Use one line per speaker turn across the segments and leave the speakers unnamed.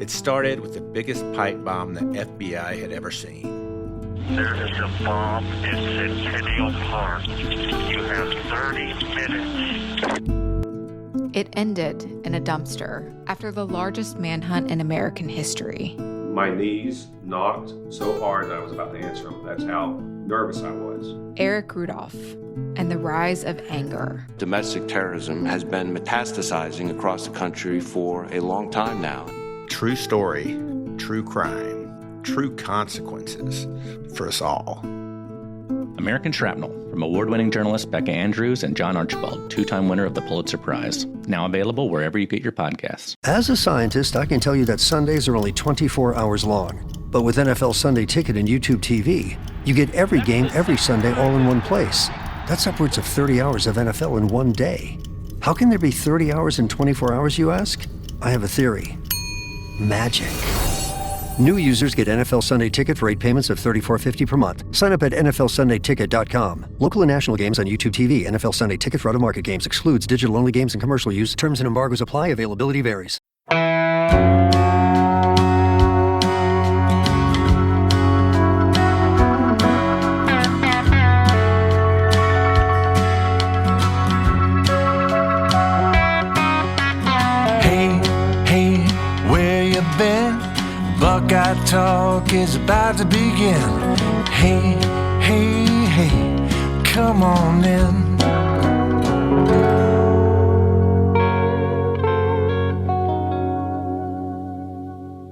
It started with the biggest pipe bomb the FBI had ever seen.
There is a bomb in Centennial Park. You have 30 minutes.
It ended in a dumpster after the largest manhunt in American history.
My knees knocked so hard that I was about to answer them. That's how nervous I was.
Eric Rudolph and the rise of anger.
Domestic terrorism has been metastasizing across the country for a long time now.
True story, true crime, true consequences for us all.
American Shrapnel, from award-winning journalists Becca Andrews and John Archibald, two-time winner of the Pulitzer Prize. Now available wherever you get your podcasts.
As a scientist, I can tell you that Sundays are only 24 hours long. But with NFL Sunday Ticket and YouTube TV, you get every game every Sunday all in one place. That's upwards of 30 hours of NFL in one day. How can there be 30 hours in 24 hours, you ask? I have a theory. Magic. New users get NFL Sunday Ticket for 8 payments of $34.50 per month. Sign up at NFLSundayTicket.com. Local and national games on YouTube TV. NFL Sunday Ticket for out-of-market games excludes digital-only games and commercial use. Terms and embargoes apply. Availability varies.
Buckeye Talk is about to begin. Hey, hey, hey, come on in.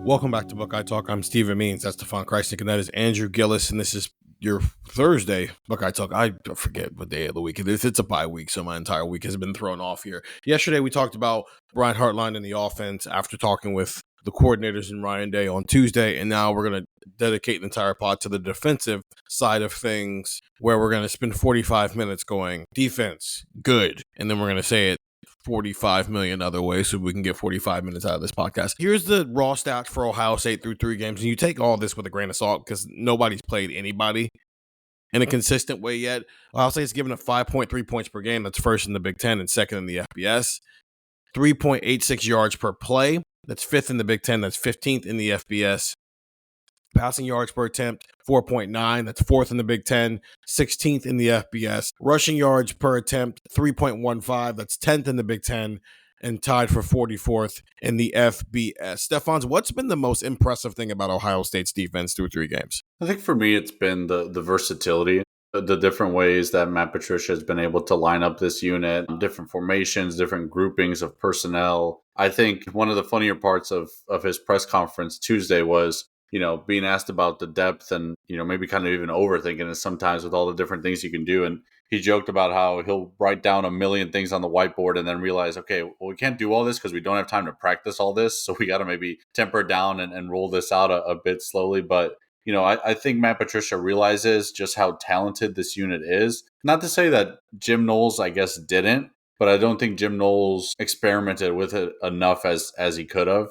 Welcome back to Buckeye Talk. I'm Stephen Means. That's Stefan, Krajisnik, and that is Andrew Gillis. And this is your Thursday Buckeye Talk. I forget what day of the week it is. It's a bye week, so my entire week has been thrown off here. Yesterday, we talked about Brian Hartline and the offense after talking with the coordinators and Ryan Day on Tuesday, and now we're going to dedicate an entire pod to the defensive side of things, where we're going to spend 45 minutes going defense, good, and then we're going to say it 45 million other ways so we can get 45 minutes out of this podcast. Here's the raw stats for Ohio State through 3 games, and you take all this with a grain of salt because nobody's played anybody in a consistent way yet. Ohio State's given up 5.3 points per game. That's first in the Big Ten and second in the FBS. 3.86 yards per play. That's 5th in the Big Ten. That's 15th in the FBS. Passing yards per attempt, 4.9. That's 4th in the Big Ten, 16th in the FBS. Rushing yards per attempt, 3.15. That's 10th in the Big Ten and tied for 44th in the FBS. Stefan, what's been the most impressive thing about Ohio State's defense through 3 games?
I think for me, it's been the versatility. The different ways that Matt Patricia has been able to line up this unit, different formations, different groupings of personnel. I think one of the funnier parts of his press conference Tuesday was, being asked about the depth and, maybe kind of even overthinking it sometimes with all the different things you can do. And he joked about how he'll write down a million things on the whiteboard and then realize, okay, well, we can't do all this because we don't have time to practice all this. So we got to maybe temper down and roll this out a bit slowly. But I think Matt Patricia realizes just how talented this unit is. Not to say that Jim Knowles, I guess, didn't, but I don't think Jim Knowles experimented with it enough as he could have,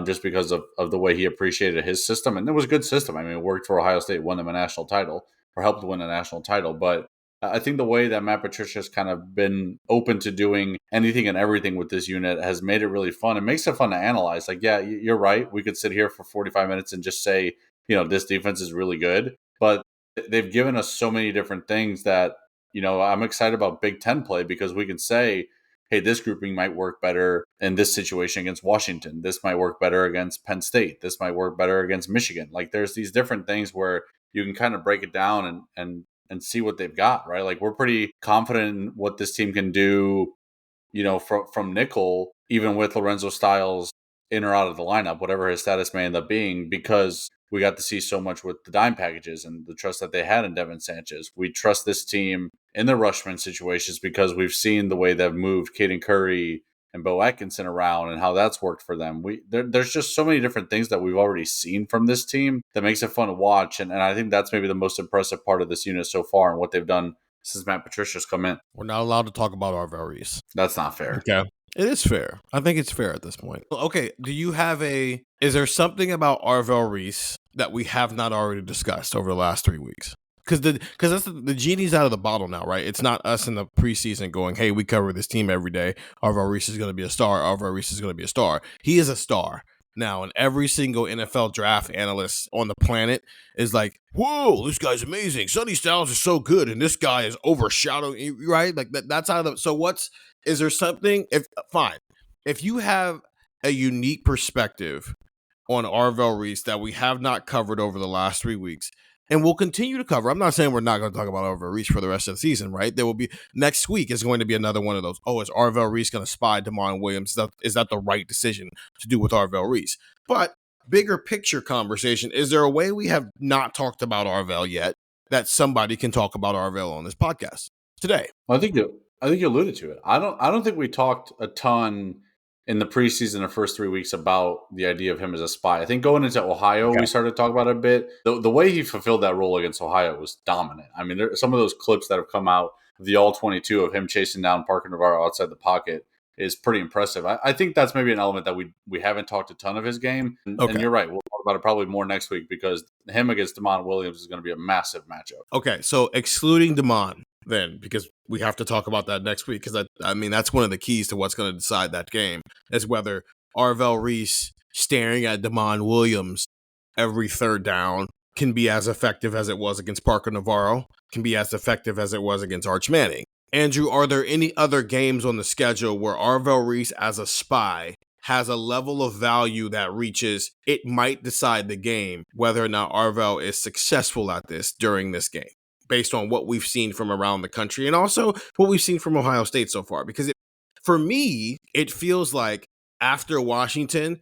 just because of the way he appreciated his system. And it was a good system. I mean, it worked for Ohio State, won them a national title, or helped win a national title. But I think the way that Matt Patricia has kind of been open to doing anything and everything with this unit has made it really fun. It makes it fun to analyze. Like, yeah, you're right. We could sit here for 45 minutes and just say, this defense is really good, but they've given us so many different things that, I'm excited about Big Ten play because we can say, hey, this grouping might work better in this situation against Washington. This might work better against Penn State. This might work better against Michigan. Like, there's these different things where you can kind of break it down and see what they've got, right? Like, we're pretty confident in what this team can do, from nickel, even with Lorenzo Styles in or out of the lineup, whatever his status may end up being, because we got to see so much with the dime packages and the trust that they had in Devin Sanchez. We trust this team in the rushman situations because we've seen the way they've moved Caden Curry and Bo Atkinson around and how that's worked for them. There's just so many different things that we've already seen from this team that makes it fun to watch. And I think that's maybe the most impressive part of this unit so far and what they've done since Matt Patricia's come in.
We're not allowed to talk about Arvell Reese.
That's not fair.
Okay. It is fair. I think it's fair at this point. Okay, is there something about Arvell Reese that we have not already discussed over the last 3 weeks? Because that's the genie's out of the bottle now, right? It's not us in the preseason going, hey, we cover this team every day. Arvell Reese is going to be a star. Arvell Reese is going to be a star. He is a star. now, and every single NFL draft analyst on the planet is like, whoa, this guy's amazing. Sonny Styles is so good, and this guy is overshadowing, right? Like that's how is there something, if you have a unique perspective on Arvell Reese that we have not covered over the last 3 weeks, and we'll continue to cover. I'm not saying we're not going to talk about Arvell Reese for the rest of the season, right? There will be, next week is going to be another one of those. Oh, is Arvell Reese going to spy Damon Williams? Is that the right decision to do with Arvell Reese? But bigger picture conversation, is there a way we have not talked about Arvell yet that somebody can talk about Arvell on this podcast today?
I think you alluded to it. I don't think we talked a ton in the preseason, the first 3 weeks, about the idea of him as a spy. I think going into Ohio, we started to talk about it a bit. The way he fulfilled that role against Ohio was dominant. I mean, there are some of those clips that have come out of the All-22 of him chasing down Parker Navarro outside the pocket is pretty impressive. I think that's maybe an element that we haven't talked a ton of his game. And you're right. We'll talk about it probably more next week because him against Damon Williams is going to be a massive matchup. Okay,
so excluding Damon then, because we have to talk about that next week, because I mean that's one of the keys to what's going to decide that game is whether Arvell Reese staring at Damon Williams every third down can be as effective as it was against Parker Navarro, can be as effective as it was against Arch Manning. Andrew, are there any other games on the schedule where Arvell Reese as a spy has a level of value that reaches, it might decide the game whether or not Arvell is successful at this during this game, based on what we've seen from around the country and also what we've seen from Ohio State so far? Because for me, it feels like after Washington,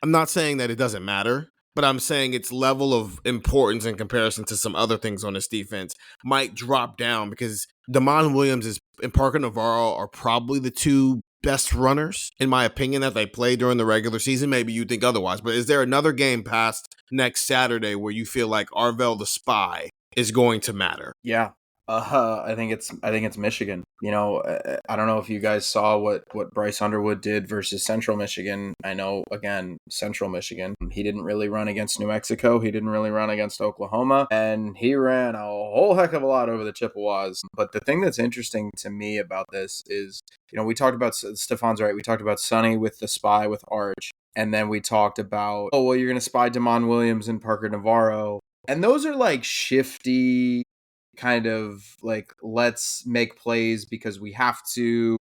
I'm not saying that it doesn't matter, but I'm saying its level of importance in comparison to some other things on this defense might drop down because Damon Williams and Parker Navarro are probably the two best runners, in my opinion, that they play during the regular season. Maybe you think otherwise, but is there another game past next Saturday where you feel like Arvell the spy is going to matter?
Yeah. I think it's Michigan. You know, I don't know if you guys saw what Bryce Underwood did versus Central Michigan. I know, again, Central Michigan, he didn't really run against New Mexico. He didn't really run against Oklahoma, and he ran a whole heck of a lot over the Chippewas. But the thing that's interesting to me about this is, you know, we talked about, Stefan's right, we talked about Sonny with the spy with Arch, and then we talked about, oh, well, you're going to spy Damon Williams and Parker Navarro. And those are like shifty, kind of like, let's make plays because we have to,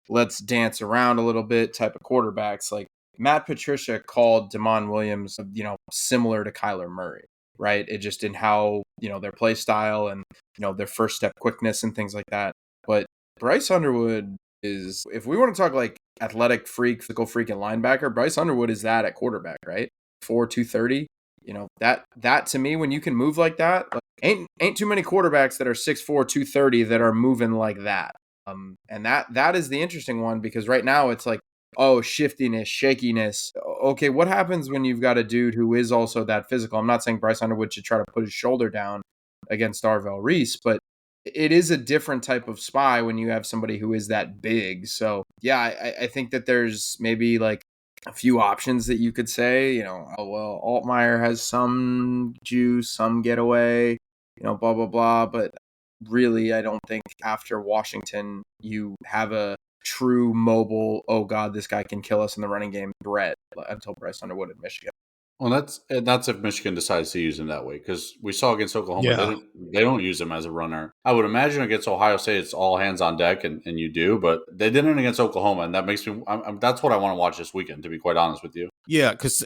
let's dance around a little bit type of quarterbacks. Like Matt Patricia called Damon Williams, you know, similar to Kyler Murray, right? It just in how, you know, their play style and, you know, their first step quickness and things like that. But Bryce Underwood is, if we want to talk like athletic freak, physical freak and linebacker, Bryce Underwood is that at quarterback, right? 4'230". You know, that to me, when you can move like that, like, ain't too many quarterbacks that are 6'4", 230 that are moving like that. And that is the interesting one, because right now it's like, oh, shiftiness, shakiness. Okay, what happens when you've got a dude who is also that physical? I'm not saying Bryce Underwood should try to put his shoulder down against Arvell Reese, but it is a different type of spy when you have somebody who is that big. So yeah, I think that there's maybe like a few options that you could say, you know, oh, well, Altmaier has some juice, some getaway, you know, blah, blah, blah. But really, I don't think after Washington, you have a true mobile, oh, God, this guy can kill us in the running game threat until Bryce Underwood at Michigan.
Well, that's if Michigan decides to use him that way, because we saw against Oklahoma, they don't use him as a runner. I would imagine against Ohio State, it's all hands on deck, and you do, but they didn't against Oklahoma, and that makes me. That's what I want to watch this weekend, to be quite honest with you.
Yeah, because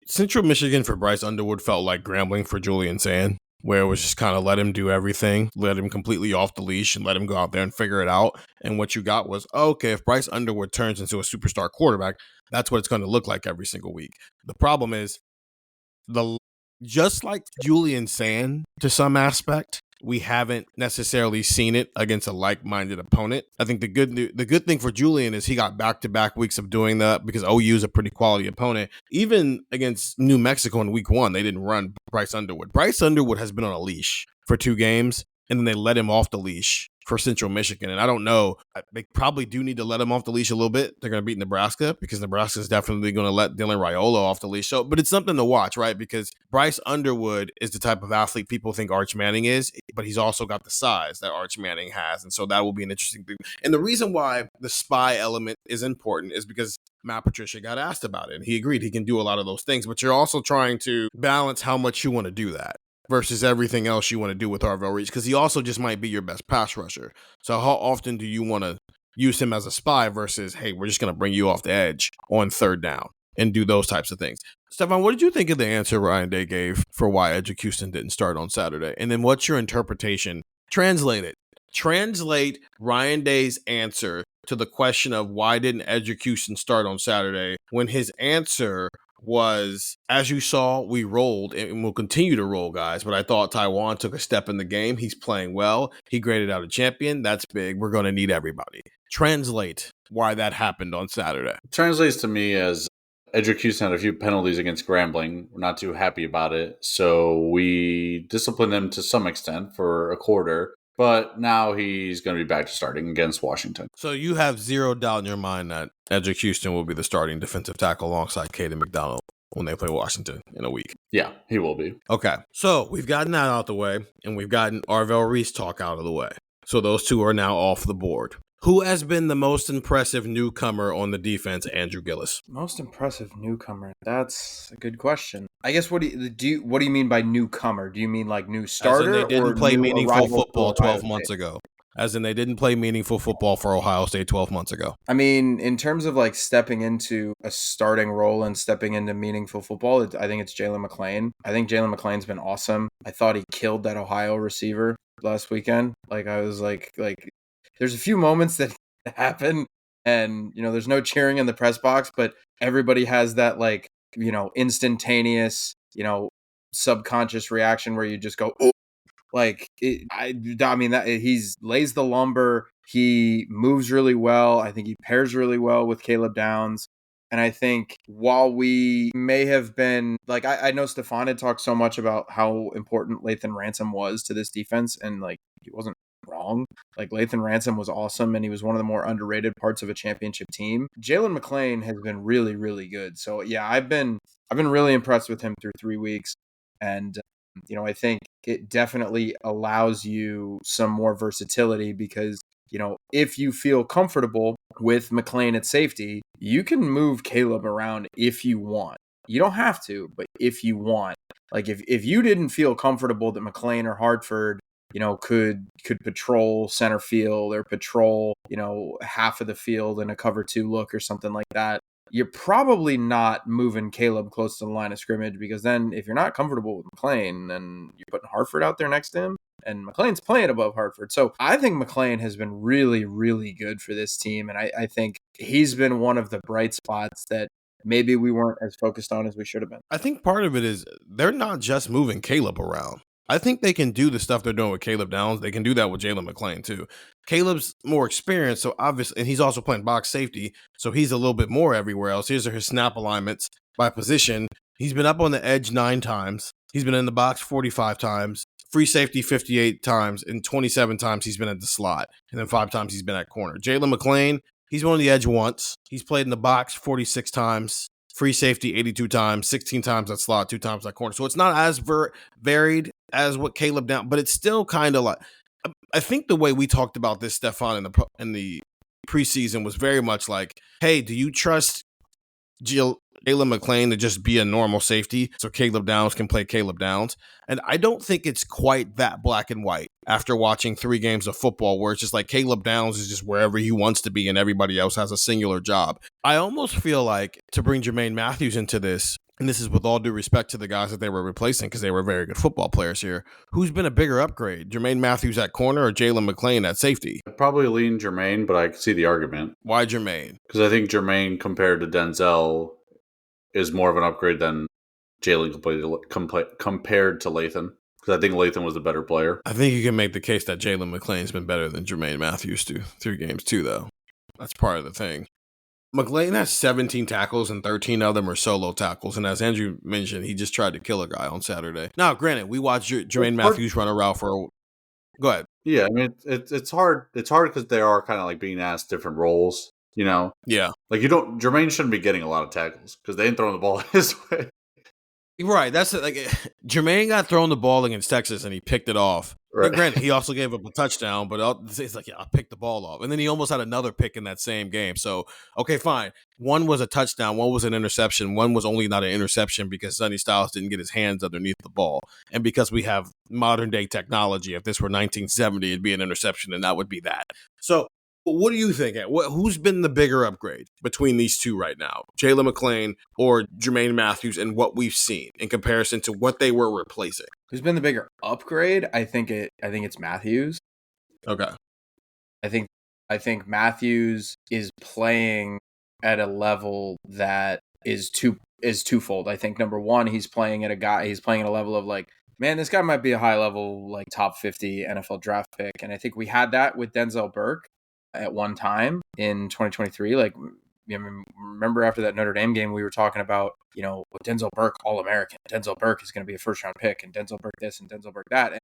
Central Michigan for Bryce Underwood felt like Grambling for Julian Sand, where it was just kind of let him do everything, let him completely off the leash, and let him go out there and figure it out. And what you got was, okay, if Bryce Underwood turns into a superstar quarterback, that's what it's going to look like every single week. The problem is, just like Julian Sand to some aspect, we haven't necessarily seen it against a like-minded opponent. I think the good thing for Julian is he got back-to-back weeks of doing that because OU is a pretty quality opponent. Even against New Mexico in week 1, they didn't run Bryce Underwood. Bryce Underwood has been on a leash for 2 games, and then they let him off the leash for Central Michigan. And I don't know. They probably do need to let him off the leash a little bit. They're going to beat Nebraska because Nebraska is definitely going to let Dylan Raiola off the leash. So, but it's something to watch, right? Because Bryce Underwood is the type of athlete people think Arch Manning is, but he's also got the size that Arch Manning has. And so that will be an interesting thing. And the reason why the spy element is important is because Matt Patricia got asked about it, and he agreed he can do a lot of those things, but you're also trying to balance how much you want to do that versus everything else you want to do with Arvell Reese, because he also just might be your best pass rusher. So how often do you want to use him as a spy versus, hey, we're just going to bring you off the edge on third down and do those types of things? Stefan, what did you think of the answer Ryan Day gave for why Edgercuson didn't start on Saturday? And then what's your interpretation? Translate it. Translate Ryan Day's answer to the question of why didn't Edgercuson start on Saturday, when his answer was, as you saw, we rolled and we'll continue to roll, guys. But I thought Taiwan took a step in the game. He's playing well. He graded out a champion. That's big. We're going to need everybody. Translate why that happened on Saturday.
Translates to me as Edgercuson had a few penalties against Grambling. We're not too happy about it. So we disciplined him to some extent for a quarter. But now he's going to be back to starting against Washington.
So you have zero doubt in your mind that Edgercuson will be the starting defensive tackle alongside Caden McDonald when they play Washington in a week.
Yeah, he will be.
Okay, so we've gotten that out of the way, and we've gotten Arvell Reese talk out of the way. So those two are now off the board. Who has been the most impressive newcomer on the defense, Andrew Gillis?
Most impressive newcomer? That's a good question. I guess what do you mean by newcomer? Do you mean like new starter?
As in they didn't play meaningful football 12 months
State?
ago. As in they didn't play meaningful football for Ohio State 12 months ago.
I mean, in terms of like stepping into a starting role and stepping into meaningful football, I think it's Jalen McClain. I think Jalen McClain's been awesome. I thought he killed that Ohio receiver last weekend. Like I was like there's a few moments that happen and, you know, there's no cheering in the press box, but everybody has that like, you know, instantaneous, you know, subconscious reaction where you just go, oh, like, I mean, that he's lays the lumber. He moves really well. I think he pairs really well with Caleb Downs. And I think while we may have been, like, I know Stefan had talked so much about how important Lathan Ransom was to this defense, and, like, he wasn't wrong. Like, Lathan Ransom was awesome, and he was one of the more underrated parts of a championship team. Jalen McClain has been really, really good. So, yeah, I've been really impressed with him through 3 weeks. And, you know, I think it definitely allows you some more versatility because, you know, if you feel comfortable with McClain at safety, you can move Caleb around if you want. You don't have to, but if you want. Like if you didn't feel comfortable that McClain or Hartford, you know, could patrol center field or patrol, you know, half of the field in a cover 2 look or something like that, you're probably not moving Caleb close to the line of scrimmage, because then if you're not comfortable with McClain, then you're putting Hartford out there next to him. And McClain's playing above Hartford. So I think McClain has been really, really good for this team. And I think he's been one of the bright spots that maybe we weren't as focused on as we should have been.
I think part of it is they're not just moving Caleb around. I think they can do the stuff they're doing with Caleb Downs. They can do that with Jalen McClain too. Caleb's more experienced, so obviously, and he's also playing box safety, so he's a little bit more everywhere else. Here's his snap alignments by position. He's been up on the edge 9 times. He's been in the box 45 times. Free safety 58 times, and 27 times he's been at the slot, and then 5 times he's been at corner. Jalen McClain, he's been on the edge once. He's played in the box 46 times, free safety 82 times, 16 times at slot, 2 times at corner. So it's not as varied as what Caleb Downs, but it's still kind of like, I think the way we talked about this, Stefan, in the preseason was very much like, hey, do you trust Jalen McClain to just be a normal safety so Caleb Downs can play Caleb Downs? And I don't think it's quite that black and white after watching 3 games of football where it's just like Caleb Downs is just wherever he wants to be and everybody else has a singular job. I almost feel like, to bring Jermaine Matthews into this, and this is with all due respect to the guys that they were replacing because they were very good football players here, who's been a bigger upgrade, Jermaine Matthews at corner or Jalen McClain at safety?
I'd probably lean Jermaine, but I can see the argument.
Why Jermaine?
Because I think Jermaine compared to Denzel is more of an upgrade than Jalen compared to Lathan. Because I think Lathan was the better player.
I think you can make the case that Jalen McClain's been better than Jermaine Matthews through games too, though. That's part of the thing. McClain has 17 tackles and 13 of them are solo tackles. And as Andrew mentioned, he just tried to kill a guy on Saturday. Now, granted, we watched Jermaine Matthews run a route for a... Go ahead.
Yeah, I mean it's hard. It's hard because they are kind of like being asked different roles.
Yeah.
Like Jermaine shouldn't be getting a lot of tackles because they ain't throwing the ball his way.
Right. That's like Jermaine got thrown the ball against Texas and he picked it off.
Right.
And granted, he also gave up a touchdown, but it's like, yeah, I picked the ball off. And then he almost had another pick in that same game. So, okay, fine. One was a touchdown. One was an interception. One was only not an interception because Sonny Styles didn't get his hands underneath the ball. And because we have modern day technology, if this were 1970, it'd be an interception and that would be that. So, what do you think? Who's been the bigger upgrade between these two right now? Jalen McClain or Jermaine Matthews, and what we've seen in comparison to what they were replacing?
Who's been the bigger upgrade? I think it's Matthews.
Okay.
I think Matthews is playing at a level that is twofold. I think number one, he's playing at a level of like, man, this guy might be a high level, like top 50 NFL draft pick. And I think we had that with Denzel Burke at one time in 2023. Like, remember after that Notre Dame game, we were talking about, Denzel Burke, All-American. Denzel Burke is going to be a first-round pick, and Denzel Burke this and Denzel Burke that. And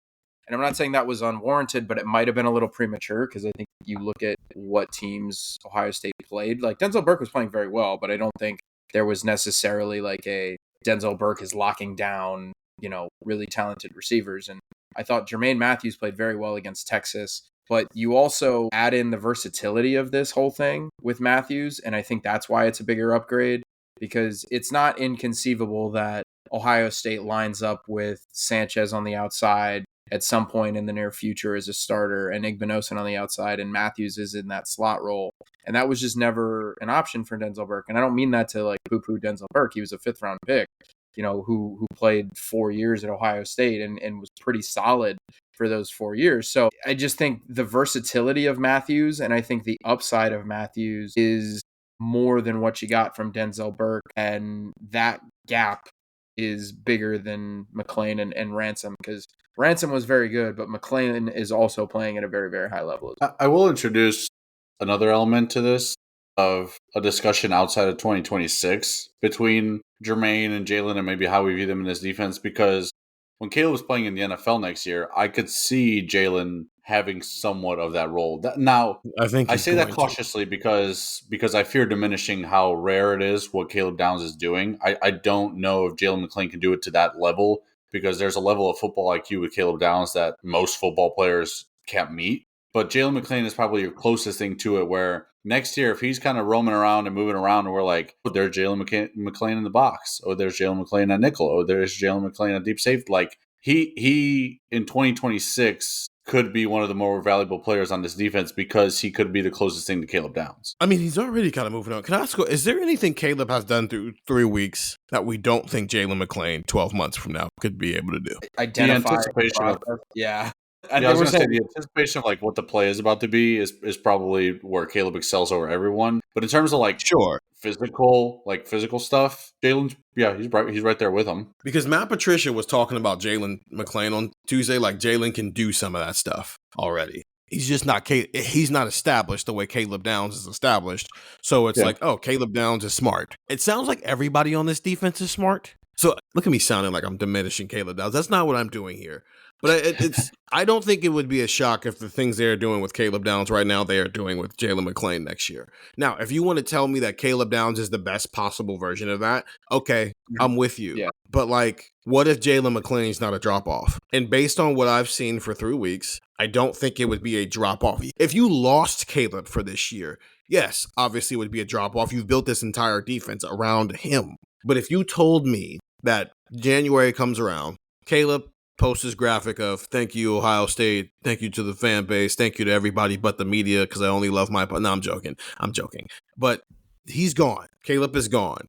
I'm not saying that was unwarranted, but it might have been a little premature because I think you look at what teams Ohio State played. Like, Denzel Burke was playing very well, but I don't think there was necessarily like a Denzel Burke is locking down, really talented receivers. And I thought Jermaine Matthews played very well against Texas. But you also add in the versatility of this whole thing with Matthews, and I think that's why it's a bigger upgrade, because it's not inconceivable that Ohio State lines up with Sanchez on the outside at some point in the near future as a starter, and Igbinosun on the outside, and Matthews is in that slot role. And that was just never an option for Denzel Burke. And I don't mean that to like poo-poo Denzel Burke. He was a fifth-round pick, who played 4 years at Ohio State and was pretty solid for those 4 years. So I just think the versatility of Matthews, and I think the upside of Matthews is more than what you got from Denzel Burke. And that gap is bigger than McClain and Ransom, because Ransom was very good, but McClain is also playing at a very, very high level.
I will introduce another element to this of a discussion outside of 2026 between Jermaine and Jalen and maybe how we view them in this defense, because when Caleb was playing in the NFL next year, I could see Jalen having somewhat of that role. Now, I say that cautiously because I fear diminishing how rare it is what Caleb Downs is doing. I don't know if Jalen McClain can do it to that level, because there's a level of football IQ with Caleb Downs that most football players can't meet. But Jalen McClain is probably your closest thing to it, where next year, if he's kind of roaming around and moving around and we're like, oh, there's Jalen McClain in the box, or there's Jalen McClain at nickel, or there's Jalen McClain at deep safety, like he in 2026 could be one of the more valuable players on this defense because he could be the closest thing to Caleb Downs.
I mean, he's already kind of moving on. Can I ask you, is there anything Caleb has done through 3 weeks that we don't think Jalen McClain 12 months from now could be able to do?
Identify
the anticipation of,
yeah.
I was going to say the anticipation of like what the play is about to be is probably where Caleb excels over everyone. But in terms of like physical stuff, Jalen's he's right there with him.
Because Matt Patricia was talking about Jalen McClain on Tuesday, like Jalen can do some of that stuff already. He's just not he's not established the way Caleb Downs is established. So it's like, oh, Caleb Downs is smart. It sounds like everybody on this defense is smart. So look at me sounding like I'm diminishing Caleb Downs. That's not what I'm doing here. But it's I don't think it would be a shock if the things they're doing with Caleb Downs right now, they are doing with Jalen McClain next year. Now, if you want to tell me that Caleb Downs is the best possible version of that, okay, I'm with you. Yeah. But like, what if Jalen McClain's not a drop-off? And based on what I've seen for 3 weeks, I don't think it would be a drop-off. If you lost Caleb for this year, yes, obviously it would be a drop-off. You've built this entire defense around him. But if you told me that January comes around, Caleb posts his graphic of thank you, Ohio State, thank you to the fan base, thank you to everybody but the media because I only love my... No, I'm joking. But he's gone. Caleb is gone.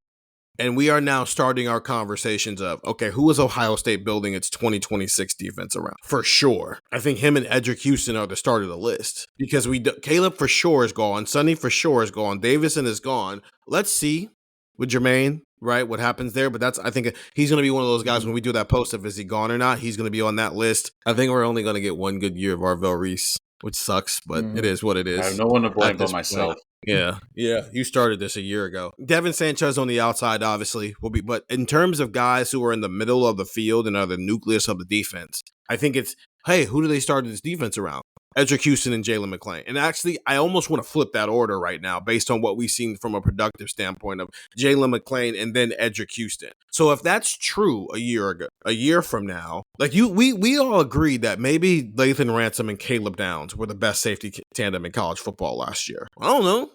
And we are now starting our conversations of, okay, who is Ohio State building its 2026 defense around? For sure. I think him and Edric Houston are the start of the list because Caleb for sure is gone. Sonny for sure is gone. Davison is gone. Let's see with Jermaine, right, what happens there. But I think he's going to be one of those guys when we do that post of is he gone or not, he's going to be on that list. I think we're only going to get one good year of Arvell Reese, which sucks, but it is what it is.
I have no one to blame but myself.
Yeah. You started this a year ago. Devin Sanchez on the outside, obviously, will be. But in terms of guys who are in the middle of the field and are the nucleus of the defense, I think it's hey, who do they start this defense around? Edric Houston and Jalen McClain. And actually, I almost want to flip that order right now based on what we've seen from a productive standpoint of Jalen McClain and then Edric Houston. So if that's true a year from now, like we all agreed that maybe Lathan Ransom and Caleb Downs were the best safety tandem in college football last year. I don't know.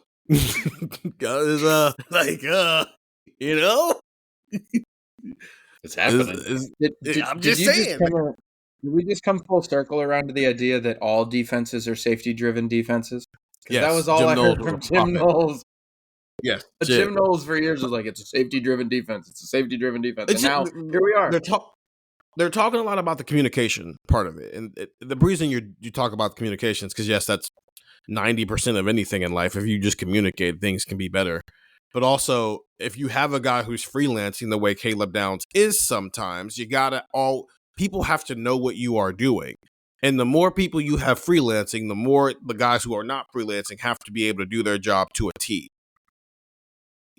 You know?
It's happening.
I'm just saying.
Did we just come full circle around to the idea that all defenses are safety-driven defenses?
Yes,
that was all
Jim
I
Knowles
heard from
was
Jim Knowles.
Yes,
Jim Knowles for years was like, it's a safety-driven defense. It's a safety-driven defense. And now, here we are.
They're talking a lot about the communication part of it. And the reason you talk about the communications, because yes, that's 90% of anything in life. If you just communicate, things can be better. But also, if you have a guy who's freelancing the way Caleb Downs is sometimes, people have to know what you are doing. And the more people you have freelancing, the more the guys who are not freelancing have to be able to do their job to a T.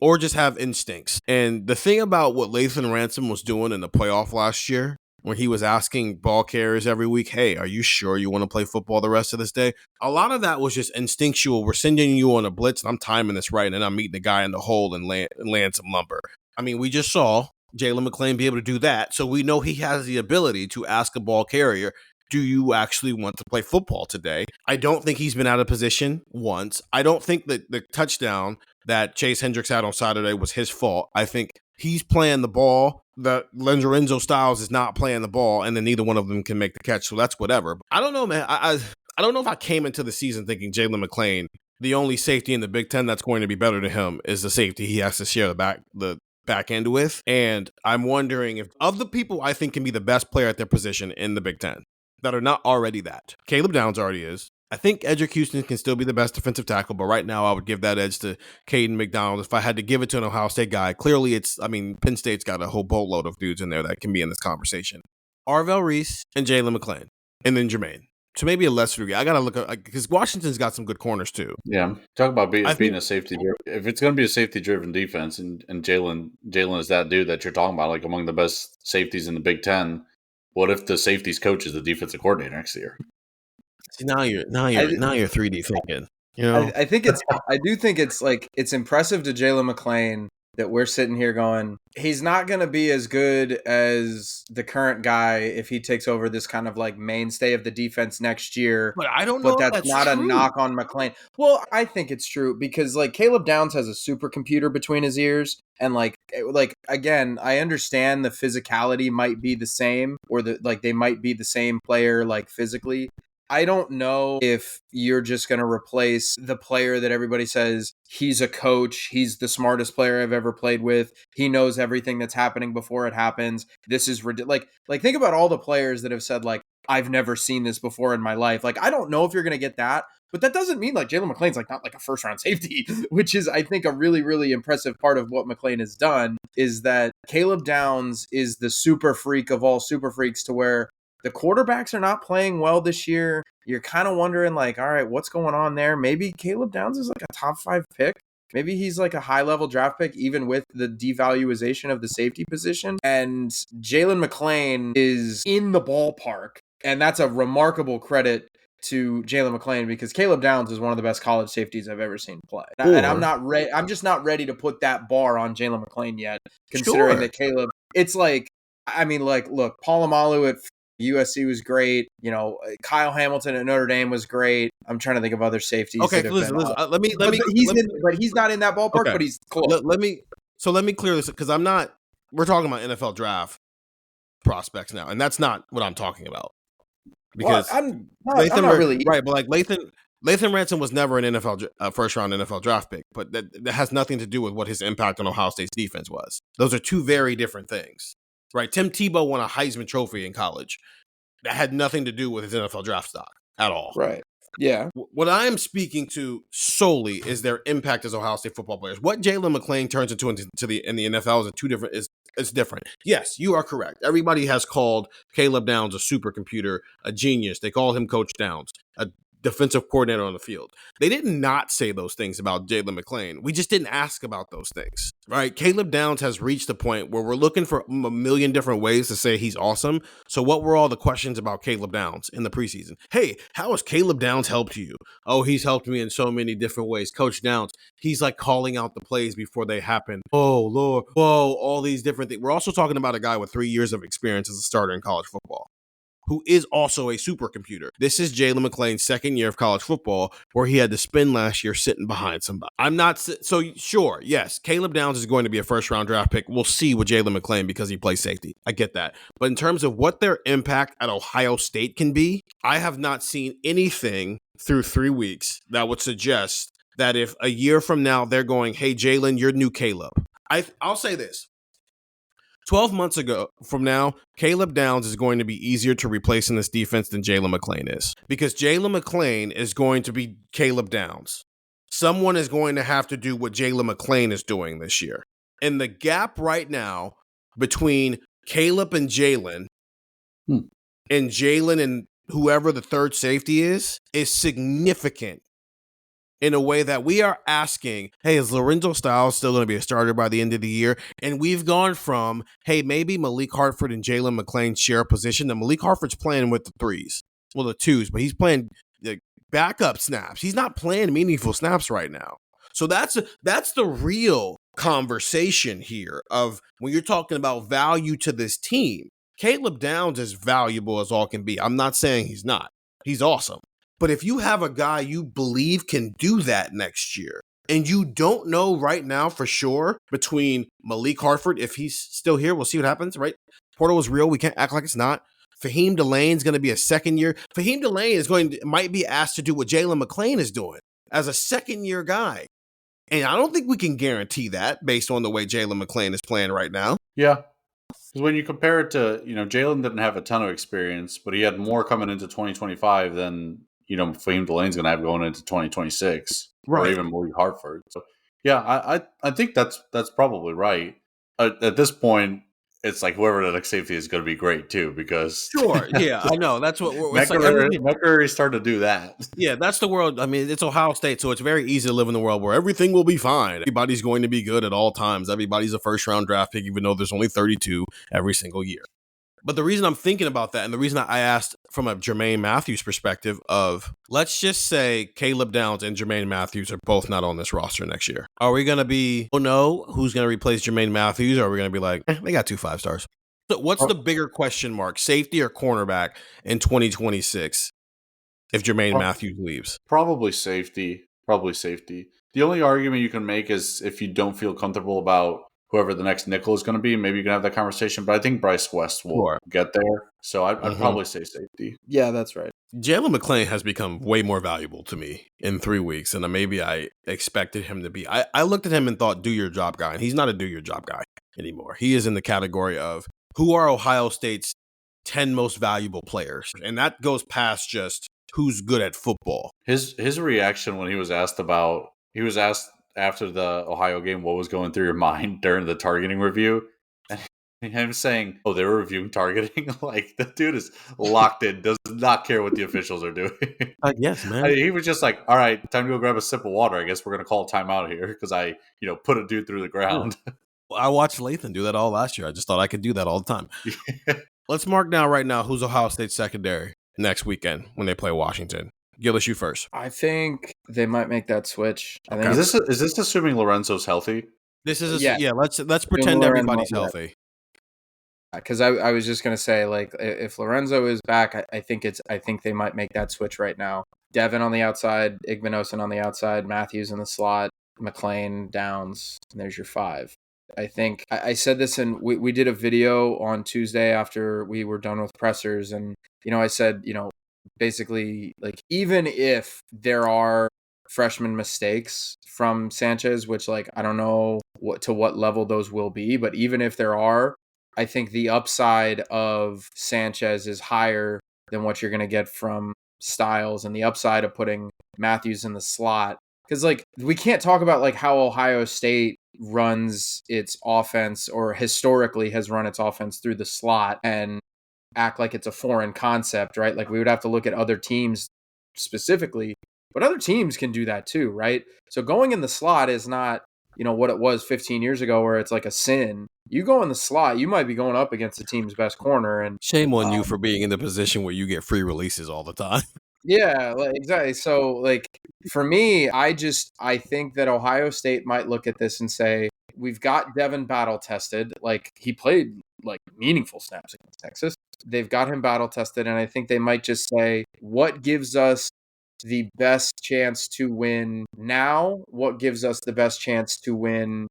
Or just have instincts. And the thing about what Lathan Ransom was doing in the playoff last year, when he was asking ball carriers every week, hey, are you sure you want to play football the rest of this day? A lot of that was just instinctual. We're sending you on a blitz, and I'm timing this right, and then I'm meeting the guy in the hole and land some lumber. I mean, we just saw Jalen McClain be able to do that, so we know he has the ability to ask a ball carrier, do you actually want to play football today? I don't think he's been out of position once. I don't think that the touchdown that Chase Hendricks had on Saturday was his fault. I think he's playing the ball. The Lorenzo Styles is not playing the ball, and then neither one of them can make the catch, so that's whatever. I don't know, man. I don't know if I came into the season thinking Jalen McClain, the only safety in the Big Ten that's going to be better than him is the safety he has to share the back end with. And I'm wondering if of the people I think can be the best player at their position in the Big Ten that are not already that. Caleb Downs already is. I think Edric Houston can still be the best defensive tackle, but right now I would give that edge to Caden McDonald. If I had to give it to an Ohio State guy, clearly Penn State's got a whole boatload of dudes in there that can be in this conversation. Arvell Reese and Jalen McClain, and then Jermaine. So maybe a lesser degree. I got to look at, because Washington's got some good corners too.
Yeah. Talk about being a safety. If it's going to be a safety-driven defense and Jalen is that dude that you're talking about, like among the best safeties in the Big Ten, what if the safeties coach is the defensive coordinator next year?
See, now you're 3D thinking. You know,
I do think it's impressive to Jalen McClain that we're sitting here going, he's not going to be as good as the current guy if he takes over this kind of like mainstay of the defense next year.
But I don't know.
But that's not true. A knock on McClain. Well, I think it's true because like Caleb Downs has a supercomputer between his ears, and like again, I understand the physicality might be the same, or they might be the same player like physically. I don't know if you're just going to replace the player that everybody says he's a coach, he's the smartest player I've ever played with, he knows everything that's happening before it happens. This is ridiculous. Like think about all the players that have said like, I've never seen this before in my life. Like, I don't know if you're going to get that, but that doesn't mean like Jalen McClain's like not like a first round safety, which is, I think, a really, really impressive part of what McClain has done is that Caleb Downs is the super freak of all super freaks to where the quarterbacks are not playing well this year. You're kind of wondering like, all right, what's going on there? Maybe Caleb Downs is like a top 5 pick. Maybe he's like a high-level draft pick, even with the devaluation of the safety position. And Jalen McClain is in the ballpark. And that's a remarkable credit to Jalen McClain because Caleb Downs is one of the best college safeties I've ever seen play. And I'm just not ready to put that bar on Jalen McClain yet, considering that Caleb, it's like, I mean, like, look, Polamalu at USC was great. You know, Kyle Hamilton at Notre Dame was great. I'm trying to think of other safeties.
Okay, listen. Let me.
He's not in that ballpark, okay. But he's close.
Let me clear this because we're talking about NFL draft prospects now, and that's not what I'm talking about. Because
I'm not really
right, but like Lathan Ransom was never an NFL first round NFL draft pick, but that has nothing to do with what his impact on Ohio State's defense was. Those are two very different things. Right, Tim Tebow won a Heisman Trophy in college. That had nothing to do with his NFL draft stock at all.
Right. Yeah.
What I am speaking to solely is their impact as Ohio State football players. What Jalen McClain turns into in the NFL is different. Yes, you are correct. Everybody has called Caleb Downs a supercomputer, a genius. They call him Coach Downs. defensive coordinator on the field. They did not say those things about Jalen McClain. We just didn't ask about those things, right? Caleb Downs has reached a point where we're looking for a million different ways to say he's awesome. So what were all the questions about Caleb Downs in the preseason? Hey, how has Caleb Downs helped you? Oh, he's helped me in so many different ways. Coach Downs, he's like calling out the plays before they happen. Oh, Lord. Whoa, all these different things. We're also talking about a guy with 3 years of experience as a starter in college football, who is also a supercomputer. This is Jalen McClain's second year of college football, where he had to spend last year sitting behind somebody. I'm not so sure. Yes, Caleb Downs is going to be a first-round draft pick. We'll see with Jalen McClain because he plays safety. I get that. But in terms of what their impact at Ohio State can be, I have not seen anything through 3 weeks that would suggest that if a year from now they're going, hey, Jalen, you're new Caleb. I'll say this. 12 months ago from now, Caleb Downs is going to be easier to replace in this defense than Jalen McClain is, because Jalen McClain is going to be Caleb Downs. Someone is going to have to do what Jalen McClain is doing this year. And the gap right now between Caleb and Jalen and whoever the third safety is significant. In a way that we are asking, hey, is Lorenzo Styles still going to be a starter by the end of the year? And we've gone from, hey, maybe Malik Hartford and Jalen McClain share a position. And Malik Hartford's playing with the threes, well, the twos, but he's playing the backup snaps. He's not playing meaningful snaps right now. So that's the real conversation here of when you're talking about value to this team. Caleb Downs is valuable as all can be. I'm not saying he's not. He's awesome. But if you have a guy you believe can do that next year, and you don't know right now for sure between Malik Hartford, if he's still here, we'll see what happens, right? Portal is real. We can't act like it's not. Fahim Delane's going to be a second year. Fahim Delane might be asked to do what Jalen McClain is doing as a second-year guy. And I don't think we can guarantee that based on the way Jalen McClain is playing right now.
Yeah. Because when you compare it to, Jalen didn't have a ton of experience, but he had more coming into 2025 than Fahim Delane's going to have going into 2026, right? Or even Malik Hartford. So, yeah, I think that's probably right. At this point, it's like whoever the next safety is going to be great too, because
sure, yeah, I know that's what
Mecca already started to do that.
Yeah, that's the world. I mean, it's Ohio State, so it's very easy to live in the world where everything will be fine. Everybody's going to be good at all times. Everybody's a first-round draft pick, even though there's only 32 every single year. But the reason I'm thinking about that, and the reason I asked from a Jermaine Matthews perspective of, let's just say Caleb Downs and Jermaine Matthews are both not on this roster next year. Are we going to be, oh no, who's going to replace Jermaine Matthews? Or are we going to be like, they got 2 5-stars? So what's the bigger question mark, safety or cornerback in 2026 if Jermaine Matthews leaves?
Probably safety. The only argument you can make is if you don't feel comfortable about whoever the next nickel is going to be, maybe you can have that conversation. But I think Bryce West will get there. So I'd probably say safety.
Yeah, that's right.
Jalen McClain has become way more valuable to me in 3 weeks than maybe I expected him to be. I looked at him and thought, do your job guy. And he's not a do your job guy anymore. He is in the category of who are Ohio State's 10 most valuable players. And that goes past just who's good at football.
His reaction when he was asked after the Ohio game, what was going through your mind during the targeting review? And him saying, oh, they were reviewing targeting? Like, the dude is locked in, does not care what the officials are doing.
Yes, man.
He was just like, all right, time to go grab a sip of water. I guess we're going to call a timeout here because I, put a dude through the ground.
I watched Lathan do that all last year. I just thought I could do that all the time. Let's mark down right now who's Ohio State's secondary next weekend when they play Washington. Gillis, you first.
I think they might make that switch. I think
Is this assuming Lorenzo's healthy?
This is let's pretend everybody's healthy.
Because I was just gonna say, like, if Lorenzo is back, I think they might make that switch right now. Devin on the outside, Igbinosun on the outside, Matthews in the slot, McClain, Downs, and there's your 5. I think I said this, and we did a video on Tuesday after we were done with pressers, and I said, basically, like, even if there are freshman mistakes from Sanchez, which, like, I don't know what level those will be, but even if there are, I think the upside of Sanchez is higher than what you're going to get from Styles, and the upside of putting Matthews in the slot. Because, like, we can't talk about, like, how Ohio State runs its offense, or historically has run its offense through the slot, and act like it's a foreign concept, right? Like, we would have to look at other teams specifically, but other teams can do that too, right? So going in the slot is not, what it was 15 years ago where it's like a sin. You go in the slot, you might be going up against the team's best corner. And
shame on you for being in the position where you get free releases all the time.
Yeah, exactly. So for me, I think that Ohio State might look at this and say, we've got Devin battle tested. He played meaningful snaps against Texas. They've got him battle tested. And I think they might just say, what gives us the best chance to win now? What gives us the best chance to win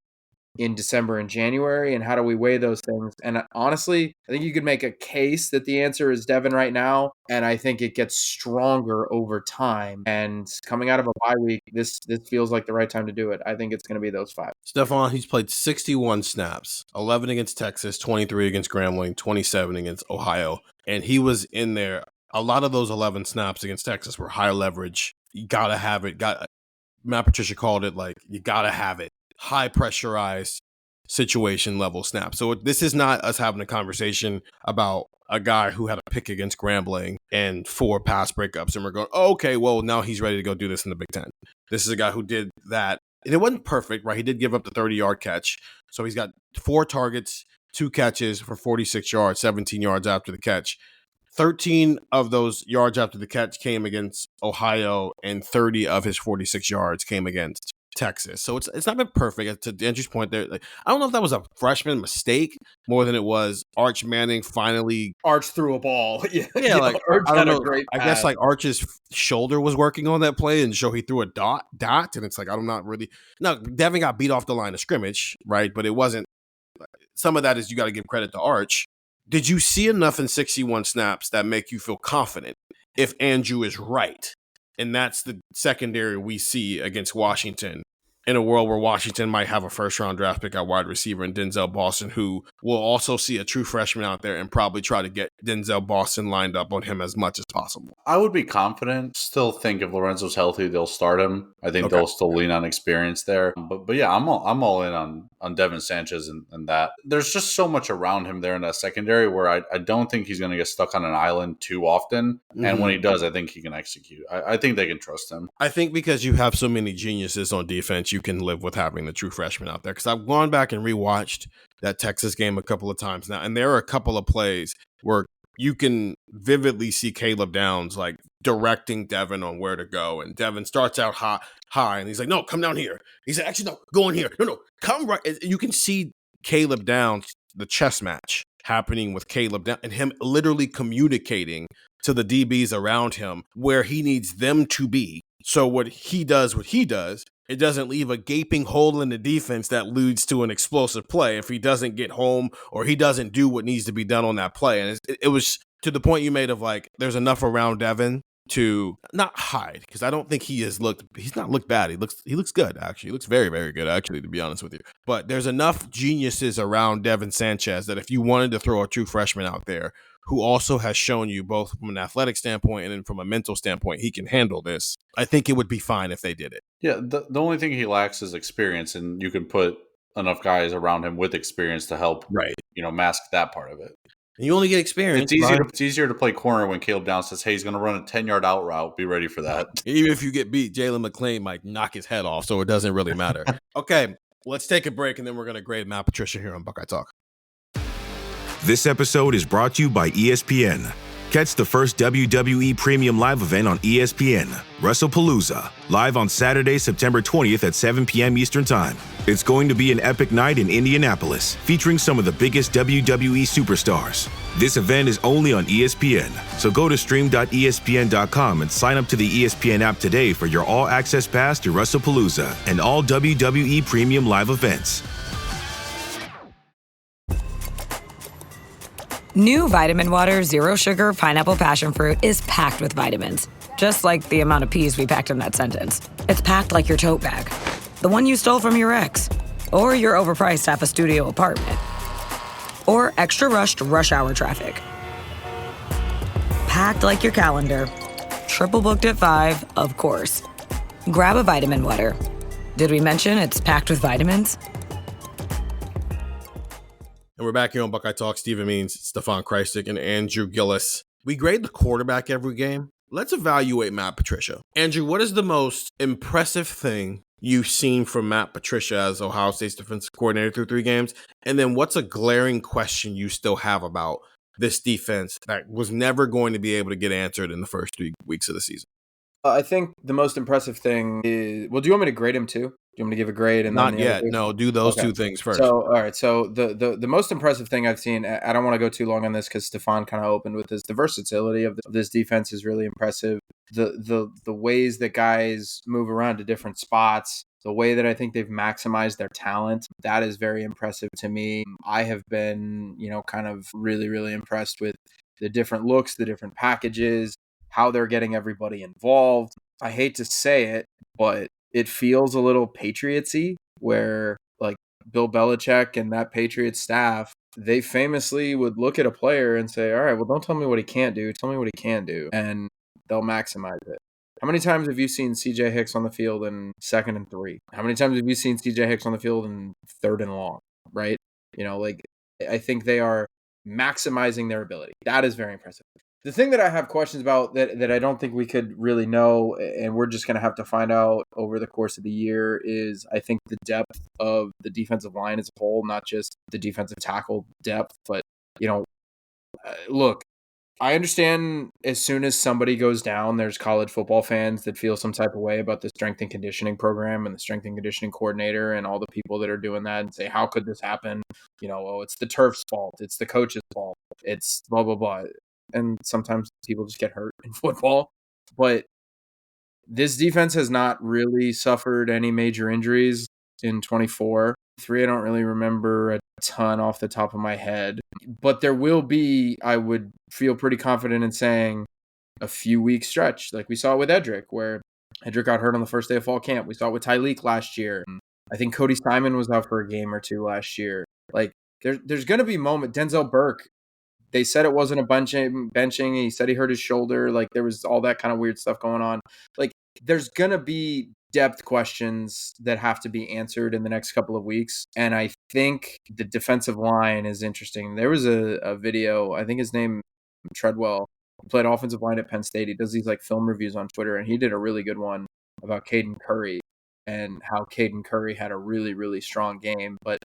in December and January, and how do we weigh those things? And honestly, I think you could make a case that the answer is Devin right now, and I think it gets stronger over time. And coming out of a bye week, this feels like the right time to do it. I think it's going to be those 5.
Stefan, he's played 61 snaps, 11 against Texas, 23 against Grambling, 27 against Ohio, and he was in there. A lot of those 11 snaps against Texas were high leverage. You got to have it. Matt Patricia called it you got to have it. High pressurized situation level snap. So this is not us having a conversation about a guy who had a pick against Grambling and 4 pass breakups, and we're going, oh, okay, well, now he's ready to go do this in the Big Ten. This is a guy who did that. And it wasn't perfect, right? He did give up the 30-yard catch. So he's got 4 targets, 2 catches for 46 yards, 17 yards after the catch. 13 of those yards after the catch came against Ohio, and 30 of his 46 yards came against Texas. So it's not been perfect. To Andrew's point there, I don't know if that was a freshman mistake more than it was Arch Manning finally.
Arch threw a ball.
Yeah,
Arch
I don't know.
Great
I guess Arch's shoulder was working on that play, and so he threw a dot, and it's I'm not really. No, Devin got beat off the line of scrimmage, right? But it wasn't. Some of that is you got to give credit to Arch. Did you see enough in 61 snaps that make you feel confident if Andrew is right? And that's the secondary we see against Washington in a world where Washington might have a first-round draft pick at wide receiver and Denzel Boston, who will also see a true freshman out there and probably try to get Denzel Boston lined up on him as much as possible.
I would be confident. Still think if Lorenzo's healthy, they'll start him. I think they'll still lean on experience there. But yeah, I'm all in on Devin Sanchez and that. There's just so much around him there in that secondary where I don't think he's going to get stuck on an island too often. Mm-hmm. And when he does, I think he can execute. I think they can trust him.
I think because you have so many geniuses on defense, you can live with having the true freshman out there. Because I've gone back and rewatched that Texas game a couple of times now, and there are a couple of plays where you can vividly see Caleb Downs directing Devin on where to go, and Devin starts out high, and he's like, "No, come down here." He said, "Actually, no, go in here. No, come right." You can see Caleb Downs, the chess match happening with Caleb Downs, and him literally communicating to the DBs around him where he needs them to be. So what he does, it doesn't leave a gaping hole in the defense that leads to an explosive play if he doesn't get home or he doesn't do what needs to be done on that play. And it was to the point you made of there's enough around Devin to not hide, because I don't think he's not looked bad. He looks good, actually. He looks very, very good, actually, to be honest with you. But there's enough geniuses around Devin Sanchez that if you wanted to throw a true freshman out there who also has shown you both from an athletic standpoint and then from a mental standpoint, he can handle this, I think it would be fine if they did it.
Yeah, the only thing he lacks is experience, and you can put enough guys around him with experience to help, mask that part of it.
And you only get experience.
It's easier to play corner when Caleb Downs says, "Hey, he's going to run a 10-yard out route. Be ready for that."
Even if you get beat, Jalen McClain might knock his head off, so it doesn't really matter. Okay, let's take a break, and then we're going to grade Matt Patricia here on Buckeye Talk.
This episode is brought to you by ESPN. Catch the first WWE Premium Live event on ESPN, WrestlePalooza, live on Saturday, September 20th at 7 p.m. Eastern Time. It's going to be an epic night in Indianapolis, featuring some of the biggest WWE superstars. This event is only on ESPN, so go to stream.espn.com and sign up to the ESPN app today for your all-access pass to WrestlePalooza and all WWE Premium Live events.
New Vitamin Water Zero Sugar Pineapple Passion Fruit is packed with vitamins, just like the amount of peas we packed in that sentence. It's packed like your tote bag, the one you stole from your ex, or your overpriced half a studio apartment, or extra rushed rush hour traffic. Packed like your calendar, triple booked at 5, of course. Grab a Vitamin Water. Did we mention it's packed with vitamins?
And we're back here on Buckeye Talk. Stephen Means, Stefan Krajisnik, and Andrew Gillis. We grade the quarterback every game, let's evaluate Matt Patricia. Andrew, what is the most impressive thing you've seen from Matt Patricia as Ohio State's defensive coordinator through 3 games? And then what's a glaring question you still have about this defense that was never going to be able to get answered in the first 3 weeks of the season?
I think the most impressive thing is, well, do you want me to grade him too? Do you want me to give a grade? And
Not
then
yet. No, do those 2 things first.
So, all right. So the most impressive thing I've seen, I don't want to go too long on this because Stefan kind of opened with this. The versatility of this defense is really impressive. The ways that guys move around to different spots, the way that I think they've maximized their talent, that is very impressive to me. I have been, kind of really, really impressed with the different looks, the different packages, how they're getting everybody involved. I hate to say it, but it feels a little Patriots-y, where like Bill Belichick and that Patriots staff, they famously would look at a player and say, all right, well, don't tell me what he can't do. Tell me what he can do. And they'll maximize it. How many times have you seen CJ Hicks on the field in 2nd and 3? How many times have you seen CJ Hicks on the field in 3rd and long, right? I think they are maximizing their ability. That is very impressive. The thing that I have questions about that I don't think we could really know, and we're just going to have to find out over the course of the year, is I think the depth of the defensive line as a whole, not just the defensive tackle depth, but, look, I understand as soon as somebody goes down, there's college football fans that feel some type of way about the strength and conditioning program and the strength and conditioning coordinator and all the people that are doing that and say, how could this happen? It's the turf's fault. It's the coach's fault. It's blah, blah, blah. And sometimes people just get hurt in football. But this defense has not really suffered any major injuries in 24. 3, I don't really remember a ton off the top of my head. But there will be, I would feel pretty confident in saying, a few week stretch. Like we saw with Edric, where Edric got hurt on the first day of fall camp. We saw it with Tyleek last year. I think Cody Simon was out for a game or 2 last year. Like there's going to be Denzel Burke, they said it wasn't a benching. He said he hurt his shoulder. Like there was all that kind of weird stuff going on. Like there's going to be depth questions that have to be answered in the next couple of weeks. And I think the defensive line is interesting. There was a video, I think his name Treadwell, played offensive line at Penn State. He does these like film reviews on Twitter, and he did a really good one about Caden Curry and how Caden Curry had a really, really strong game. But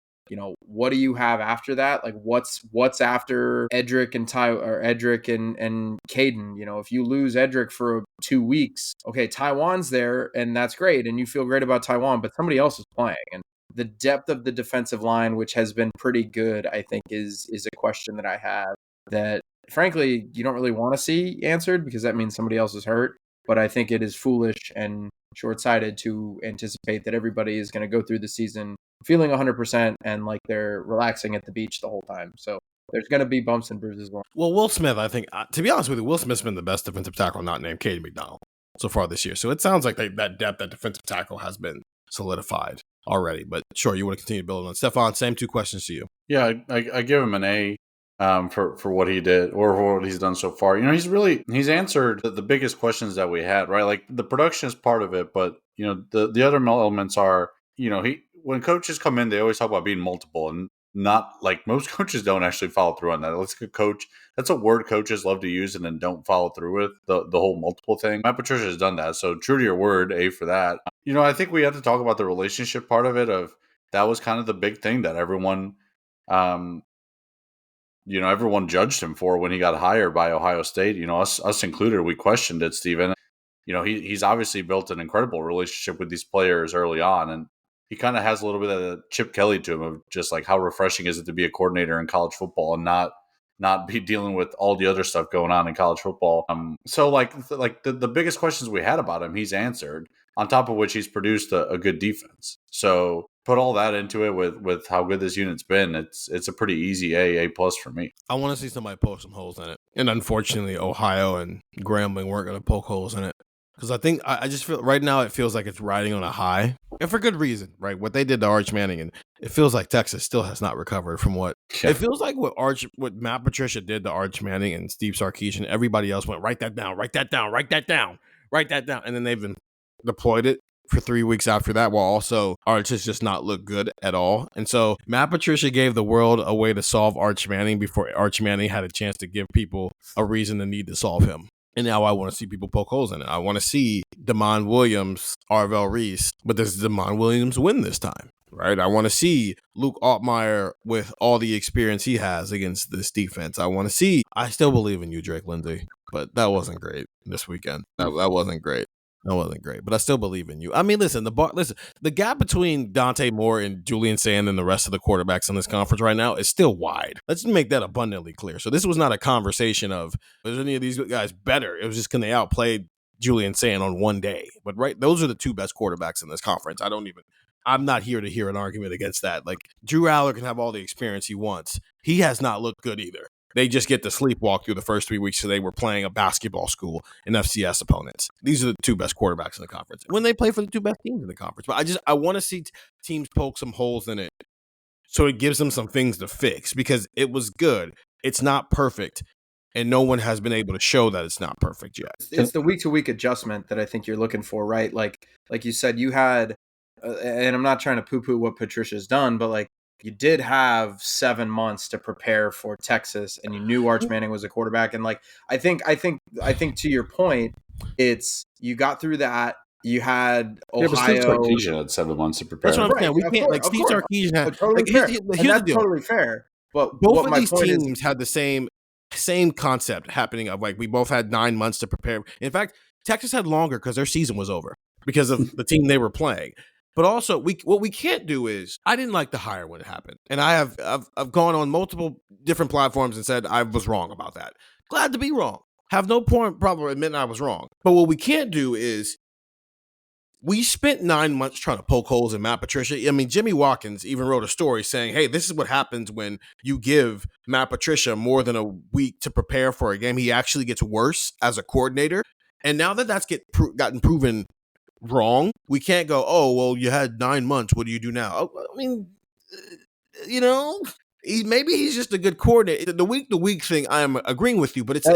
what do you have after that? Like what's after Edric and Edric and Caden? If you lose Edric for 2 weeks, okay, Taiwan's there and that's great. And you feel great about Taiwan, but somebody else is playing. And the depth of the defensive line, which has been pretty good, I think is a question that I have that frankly, you don't really want to see answered because that means somebody else is hurt. But I think it is foolish and short-sighted to anticipate that everybody is going to go through the season feeling 100% and like they're relaxing at the beach the whole time. So there's going to be bumps and bruises.
Well, Will Smith, I think, to be honest with you, Will Smith's been the best defensive tackle not named Caden McDonald so far this year. So it sounds like that depth at defensive tackle has been solidified already. But sure, you want to continue building on. Stefan, same 2 questions to you.
Yeah, I give him an A. For what he did or for what he's done so far. He's answered the biggest questions that we had, right? Like the production is part of it, but the other elements are, when coaches come in, they always talk about being multiple and not like most coaches don't actually follow through on that. Let's go coach. That's a word coaches love to use and then don't follow through with the whole multiple thing. Matt Patricia has done that. So true to your word, A for that. I think we have to talk about the relationship part of it that was kind of the big thing that everyone, everyone judged him for when he got hired by Ohio State. Us included, we questioned it, Stephen. He's obviously built an incredible relationship with these players early on, and he kind of has a little bit of Chip Kelly to him of just like how refreshing is it to be a coordinator in college football and not be dealing with all the other stuff going on in college football. So the biggest questions we had about him, he's answered. On top of which, he's produced a good defense. So put all that into it with how good this unit's been. It's a pretty easy A+ for me.
I want to see somebody poke some holes in it. And unfortunately, Ohio and Grambling weren't going to poke holes in it. Because I think I just feel right now it feels like it's riding on a high. And for good reason, right? What they did to Arch Manning, and it feels like Texas still has not recovered from what it feels like what Matt Patricia did to Arch Manning and Steve Sarkisian. Everybody else went, write that down. And then they've been deployed it for 3 weeks after that, while also Arch has just not looked good at all. And so Matt Patricia gave the world a way to solve Arch Manning before Arch Manning had a chance to give people a reason to need to solve him. And now I want to see people poke holes in it. I want to see Damon Williams, Arvell Reese, but does Damon Williams win this time? Right? I want to see Luke Altmaier with all the experience he has against this defense. I still believe in you, Drake Lindsay, but that wasn't great this weekend. That wasn't great. That wasn't great, but I still believe in you. I mean, listen, the gap between Dante Moore and Julian Sand and the rest of the quarterbacks in this conference right now is still wide. Let's make that abundantly clear. So this was not a conversation of, was any of these guys better? It was just, can they outplay Julian Sand on one day? But right, those are the two best quarterbacks in this conference. I'm not here to hear an argument against that. Like, Drew Aller can have all the experience he wants. He has not looked good either. They just get to sleepwalk through the first 3 weeks, so they were playing a basketball school and FCS opponents. These are the two best quarterbacks in the conference when they play for the two best teams in the conference. But I want to see teams poke some holes in it so it gives them some things to fix, because it was good. It's not perfect, and no one has been able to show that it's not perfect yet.
It's the week-to-week adjustment that I think you're looking for, right? Like you said, you had, and I'm not trying to poo-poo what Patricia's done, but like, you did have 7 months to prepare for Texas, and you knew Arch Manning was a quarterback. And like, I think to your point, it's, you got through that. You had Ohio.
But Steve Sarkisian had 7 months to prepare.
That's what I'm saying. We can't, like, Steve Sarkisian had,
totally
like,
fair.
here's
That's
the deal.
totally fair. But
both of these teams had the same concept happening of, like, we both had 9 months to prepare. In fact, Texas had longer because their season was over because of the team they were playing. But also, what we can't do is, I didn't like the hire when it happened, and I've gone on multiple different platforms and said I was wrong about that. Glad to be wrong. Have no problem admitting I was wrong. But what we can't do is, we spent 9 months trying to poke holes in Matt Patricia. I mean, Jimmy Watkins even wrote a story saying, hey, this is what happens when you give Matt Patricia more than a week to prepare for a game. He actually gets worse as a coordinator. And now that that's gotten proven wrong, we can't go, oh, well, you had 9 months, what do you do now? I mean, maybe he's just a good coordinator. The week thing, I am agreeing with you, but it's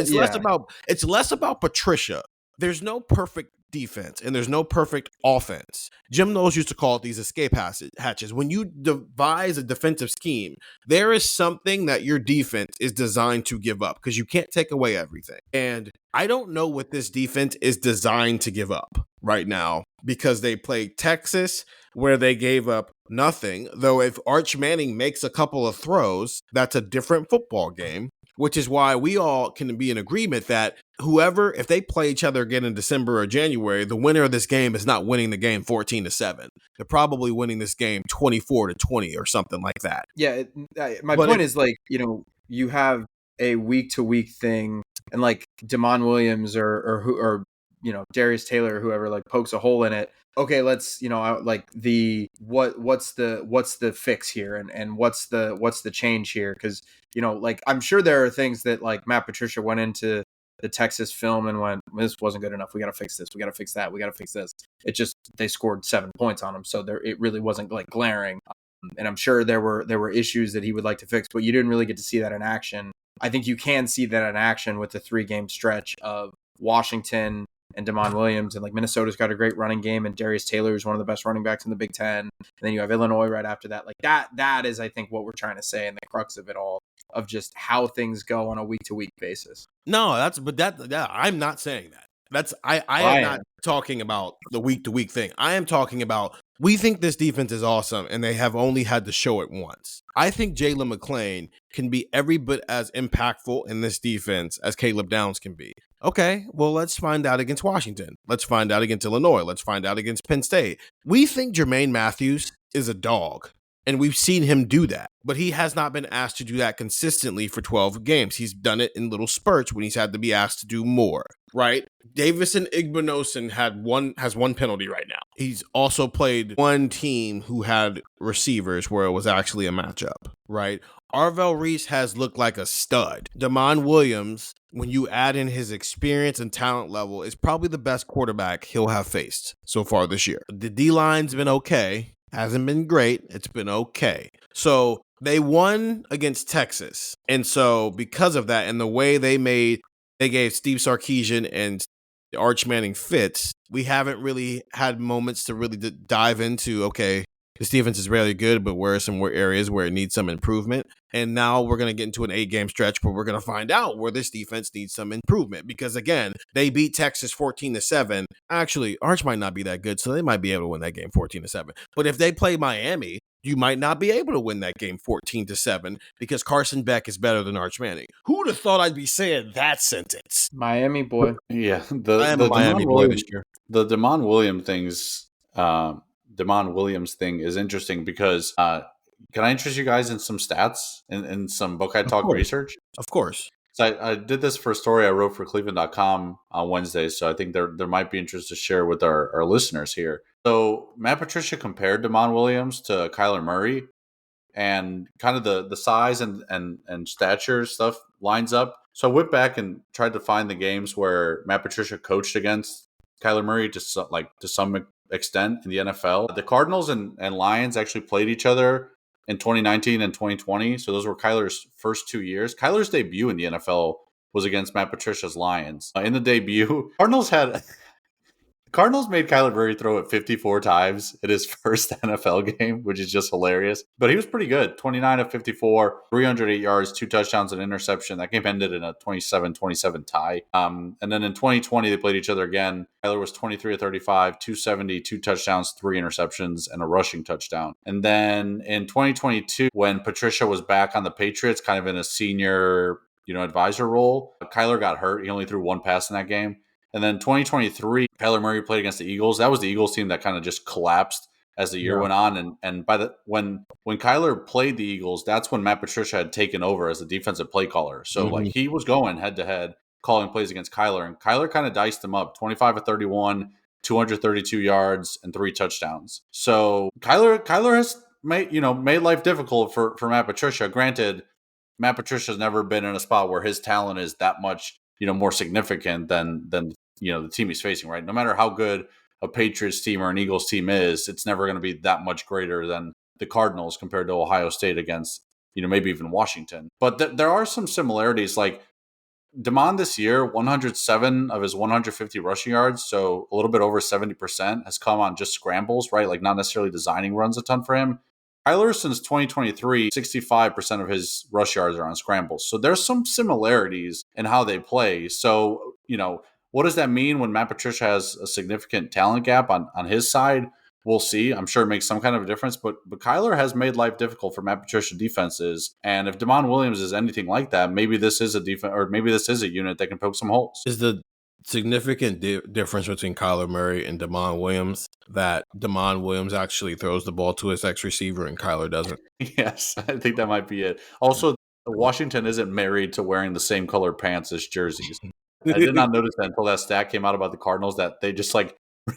less about Patricia. There's no perfect defense and there's no perfect offense. Jim Knowles used to call it these escape hatches. When you devise a defensive scheme, there is something that your defense is designed to give up, because you can't take away everything. And I don't know what this defense is designed to give up right now, because they played Texas, where they gave up nothing. Though if Arch Manning makes a couple of throws, that's a different football game, which is why we all can be in agreement that if they play each other again in December or January, the winner of this game is not winning the game 14-7. They're probably winning this game 24-20 or something like that.
Yeah. My point is, like, you have a week-to-week thing, and like Damon Williams or Darius Taylor or whoever, like, pokes a hole in it. Okay, let's, like, what's the fix here, and what's the change here? Because, like, I'm sure there are things that, like, Matt Patricia went into the Texas film and went, this wasn't good enough. We got to fix this. We got to fix that. We got to fix this. It just, they scored 7 points on him. So it really wasn't, like, glaring. And I'm sure there were issues that he would like to fix, but you didn't really get to see that in action. I think you can see that in action with the 3-game stretch of Washington and Damon Williams, and like Minnesota's got a great running game, and Darius Taylor is one of the best running backs in the Big Ten. And then you have Illinois right after that. Like that is, I think, what we're trying to say, and the crux of it all, of just how things go on a week-to-week basis.
No, I'm not saying that. I am not talking about the week-to-week thing. I am talking about, we think this defense is awesome, and they have only had to show it once. I think Jalen McClain can be every bit as impactful in this defense as Caleb Downs can be. Okay, well, let's find out against Washington. Let's find out against Illinois. Let's find out against Penn State. We think Jermaine Matthews is a dog, and we've seen him do that. But he has not been asked to do that consistently for 12 games. He's done it in little spurts when he's had to be asked to do more, right? Davison Igbinosun has one penalty right now. He's also played one team who had receivers where it was actually a matchup, right? Arvell Reese has looked like a stud. Damon Williams, when you add in his experience and talent level, is probably the best quarterback he'll have faced so far this year. The D-line's been okay. Hasn't been great. It's been okay. So they won against Texas. And so because of that, and the way they gave Steve Sarkisian and Arch Manning fits, we haven't really had moments to really dive into, okay, This defense is really good, but where are some areas where it needs some improvement? And now we're going to get into an 8-game stretch where we're going to find out where this defense needs some improvement. Because, again, they beat Texas 14-7. Actually, Arch might not be that good, so they might be able to win that game 14-7. But if they play Miami, you might not be able to win that game 14-7 because Carson Beck is better than Arch Manning. Who'd have thought I'd be saying that sentence?
Miami boy.
Yeah,
I am a Miami boy this year.
The Damon Williams thing is interesting because can I interest you guys in some stats and some Buckeye Talk research?
Of course.
So I did this for a story I wrote for cleveland.com on Wednesday, so I think there might be interest to share with our listeners here. So Matt Patricia compared Damon Williams to Kyler Murray, and kind of the size and stature stuff lines up. So I went back and tried to find the games where Matt Patricia coached against Kyler Murray to some extent in the NFL. The Cardinals and Lions actually played each other in 2019 and 2020. So those were Kyler's first 2 years. Kyler's debut in the NFL was against Matt Patricia's Lions. In the debut, Cardinals made Kyler Murray throw it 54 times in his first NFL game, which is just hilarious. But he was pretty good. 29 of 54, 308 yards, 2 touchdowns, and interception. That game ended in a 27-27 tie. And then in 2020, they played each other again. Kyler was 23 of 35, 270, 2 touchdowns, 3 interceptions, and a rushing touchdown. And then in 2022, when Patricia was back on the Patriots, kind of in a senior, advisor role, Kyler got hurt. He only threw 1 pass in that game. And then 2023, Kyler Murray played against the Eagles. That was the Eagles team that kind of just collapsed as the year went on. And when Kyler played the Eagles, that's when Matt Patricia had taken over as the defensive play caller. So he was going head to head, calling plays against Kyler, and Kyler kind of diced him up. 25 of 31, 232 yards, and 3 touchdowns. So Kyler has made life difficult for Matt Patricia. Granted, Matt Patricia's never been in a spot where his talent is that much more significant than the team he's facing, right? No matter how good a Patriots team or an Eagles team is, it's never going to be that much greater than the Cardinals compared to Ohio State against, maybe even Washington. But there are some similarities. Like Damon this year, 107 of his 150 rushing yards, so a little bit over 70%, has come on just scrambles, right? Like not necessarily designing runs a ton for him. Kyler, since 2023, 65% of his rush yards are on scrambles. So there's some similarities in how they play. So, what does that mean when Matt Patricia has a significant talent gap on his side? We'll see. I'm sure it makes some kind of a difference, but Kyler has made life difficult for Matt Patricia defenses. And if Damon Williams is anything like that, maybe this is a defense, or maybe this is a unit that can poke some holes.
Is the significant difference between Kyler Murray and Damon Williams that Damon Williams actually throws the ball to his ex-receiver and Kyler doesn't?
Yes, I think that might be it. Also, Washington isn't married to wearing the same color pants as jerseys. I did not notice that until that stat came out about the Cardinals, that they just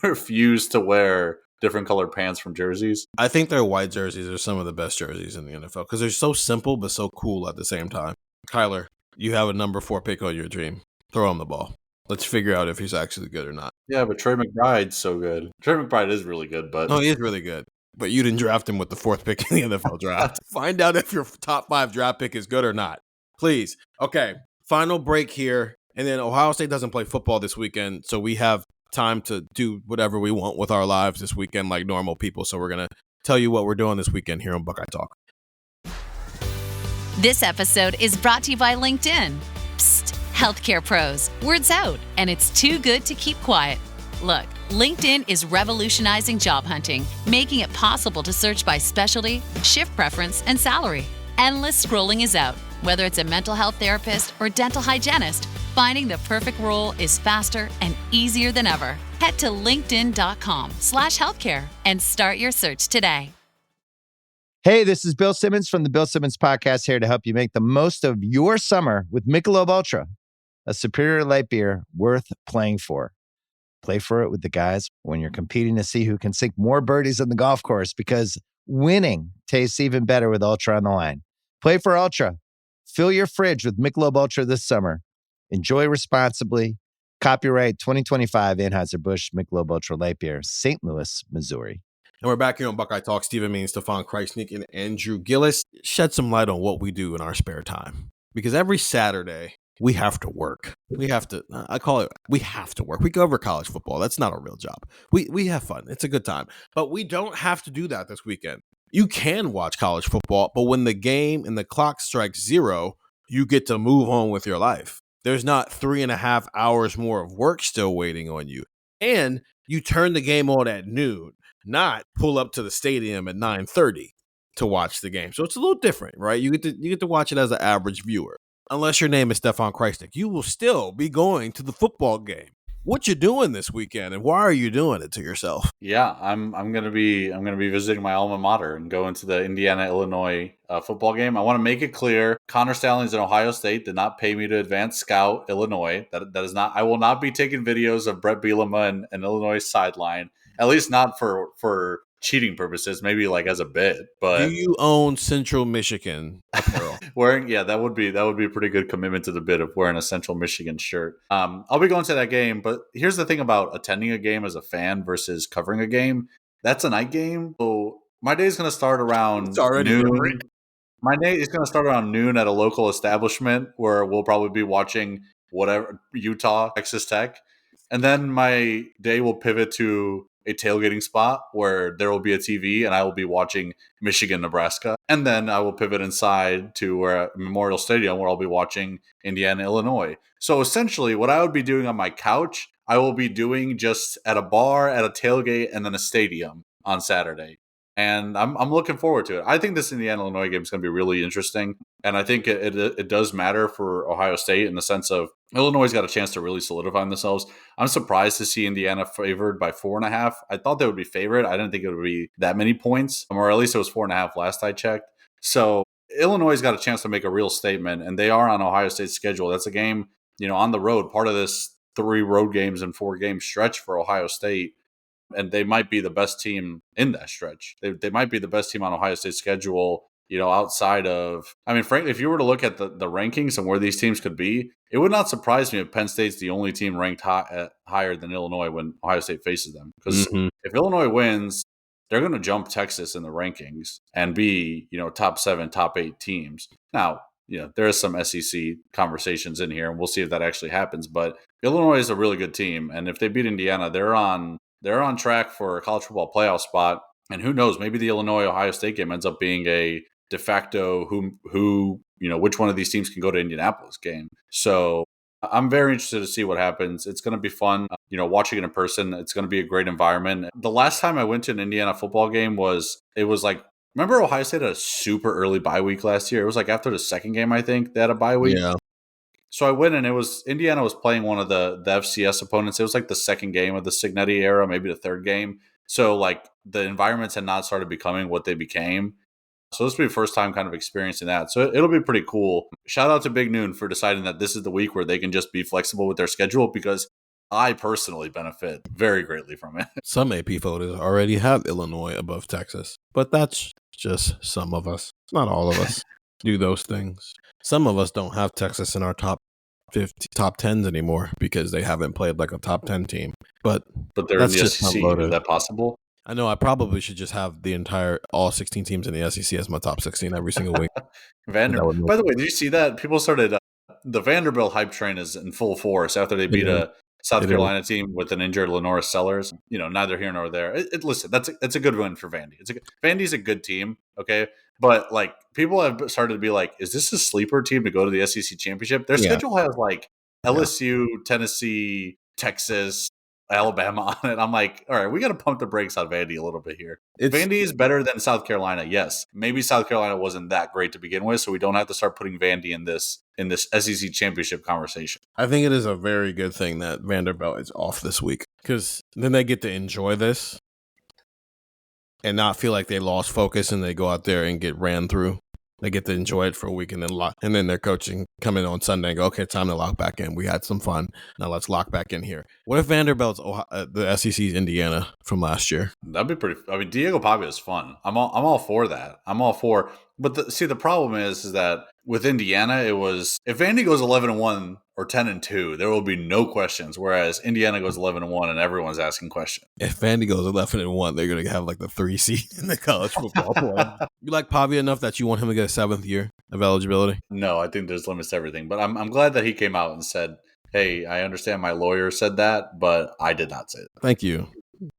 refuse to wear different colored pants from jerseys.
I think their white jerseys are some of the best jerseys in the NFL because they're so simple but so cool at the same time. Kyler, you have a number 4 pick on your team. Throw him the ball. Let's figure out if he's actually good or not.
Yeah, but Trey McBride's so good. Trey McBride is really good, but
no, he is really good. But you didn't draft him with the 4th pick in the NFL draft. Find out if your top 5 draft pick is good or not. Please. Okay, final break here. And then Ohio State doesn't play football this weekend, so we have time to do whatever we want with our lives this weekend like normal people. So we're going to tell you what we're doing this weekend here on Buckeye Talk.
This episode is brought to you by LinkedIn. Psst, healthcare pros, word's out, and it's too good to keep quiet. Look, LinkedIn is revolutionizing job hunting, making it possible to search by specialty, shift preference, and salary. Endless scrolling is out. Whether it's a mental health therapist or dental hygienist, finding the perfect role is faster and easier than ever. Head to linkedin.com/healthcare and start your search today.
Hey, this is Bill Simmons from the Bill Simmons Podcast, here to help you make the most of your summer with Michelob Ultra, a superior light beer worth playing for. Play for it with the guys when you're competing to see who can sink more birdies on the golf course, because winning tastes even better with Ultra on the line. Play for Ultra. Fill your fridge with Michelob Ultra this summer. Enjoy responsibly. Copyright 2025 Anheuser-Busch Michelob Ultra Light Beer, St. Louis, Missouri.
And we're back here on Buckeye Talk. Stephen Means, Stefan Krajisnik, and Andrew Gillis. Shed some light on what we do in our spare time. Because every Saturday, we have to work. We have to work. We cover college football. That's not a real job. We have fun. It's a good time. But we don't have to do that this weekend. You can watch college football, but when the game and the clock strikes 0, you get to move on with your life. There's not 3.5 hours more of work still waiting on you. And you turn the game on at noon, not pull up to the stadium at 9:30 to watch the game. So it's a little different, right? You get to watch it as an average viewer. Unless your name is Stefan Krajisnik, you will still be going to the football game. What you doing this weekend, and why are you doing it to yourself?
Yeah, I'm gonna be visiting my alma mater and going to the Indiana-Illinois football game. I want to make it clear: Connor Stallings and Ohio State did not pay me to advance scout Illinois. That is not. I will not be taking videos of Brett Bielema and Illinois sideline. At least not for cheating purposes, maybe like as a bit. But
do you own Central Michigan apparel?
that would be a pretty good commitment to the bit of wearing a Central Michigan shirt. I'll be going to that game, but here's the thing about attending a game as a fan versus covering a game. That's a night game, so my day is going to start around noon. My day is going to start around noon at a local establishment where we'll probably be watching whatever Utah, Texas Tech, and then my day will pivot to a tailgating spot where there will be a TV and I will be watching Michigan, Nebraska. And then I will pivot inside to where Memorial Stadium where I'll be watching Indiana, Illinois. So essentially what I would be doing on my couch, I will be doing just at a bar, at a tailgate, and then a stadium on Saturday. And I'm looking forward to it. I think this Indiana-Illinois game is going to be really interesting. And I think it does matter for Ohio State in the sense of Illinois got a chance to really solidify themselves. I'm surprised to see Indiana favored by 4.5. I thought they would be favored. I didn't think it would be that many points, or at least it was 4.5 last I checked. So Illinois got a chance to make a real statement, and they are on Ohio State's schedule. That's a game, on the road, part of this 3 road games and 4 game stretch for Ohio State. And they might be the best team in that stretch. They might be the best team on Ohio State's schedule, outside of, frankly, if you were to look at the rankings and where these teams could be, it would not surprise me if Penn State's the only team ranked higher than Illinois when Ohio State faces them. Because if Illinois wins, they're going to jump Texas in the rankings and be, top 7, top 8 teams. Now, there is some SEC conversations in here, and we'll see if that actually happens. But Illinois is a really good team, and if they beat Indiana, they're on track for a college football playoff spot. And who knows, maybe the Illinois-Ohio State game ends up being a de facto which one of these teams can go to Indianapolis game. So I'm very interested to see what happens. It's going to be fun, watching it in person. It's going to be a great environment. The last time I went to an Indiana football game remember Ohio State had a super early bye week last year? It was like after the second game, I think, they had a bye week.
Yeah.
So I went, and Indiana was playing one of the FCS opponents. It was like the second game of the Signetti era, maybe the third game. So like the environments had not started becoming what they became. So this will be the first time kind of experiencing that. So it'll be pretty cool. Shout out to Big Noon for deciding that this is the week where they can just be flexible with their schedule, because I personally benefit very greatly from it.
Some AP voters already have Illinois above Texas, but that's just some of us. Not all of us do those things. Some of us don't have Texas in our top 50, top 10s anymore because they haven't played like a top 10 team. But
they're in the SEC. Is that possible?
I know. I probably should just have all 16 teams in the SEC as my top 16 every single week.
By the way, did you see that? People started the Vanderbilt hype train is in full force after they beat a South Carolina team with an injured Lenora Sellers. Neither here nor there. Listen, that's a good win for Vandy. Vandy's a good team, okay? But like people have started to be like, is this a sleeper team to go to the SEC championship? Their schedule has like LSU, Tennessee, Texas, Alabama on it. I'm like, all right, we got to pump the brakes on Vandy a little bit here. Vandy is better than South Carolina. Yes, maybe South Carolina wasn't that great to begin with, so we don't have to start putting Vandy in this SEC championship conversation.
I think it is a very good thing that Vanderbilt is off this week, because then they get to enjoy this and not feel like they lost focus and they go out there and get ran through. They get to enjoy it for a week, and then their coaching come in on Sunday and go, okay, time to lock back in. We had some fun. Now let's lock back in here. What if Vanderbilt's the SEC's Indiana from last year?
That'd be pretty. Diego Pavia is fun. I'm all for that. I'm all for. But the problem is that with Indiana, it was if Vandy goes 11-1 or 10-2, there will be no questions. Whereas Indiana goes 11-1 and everyone's asking questions.
If Vandy goes 11-1, they're going to have like the 3 seed in the college football playoff. You like Pavia enough that you want him to get a 7th year of eligibility?
No, I think there's limits to everything. But I'm glad that he came out and said, hey, I understand my lawyer said that, but I did not say that.
Thank you,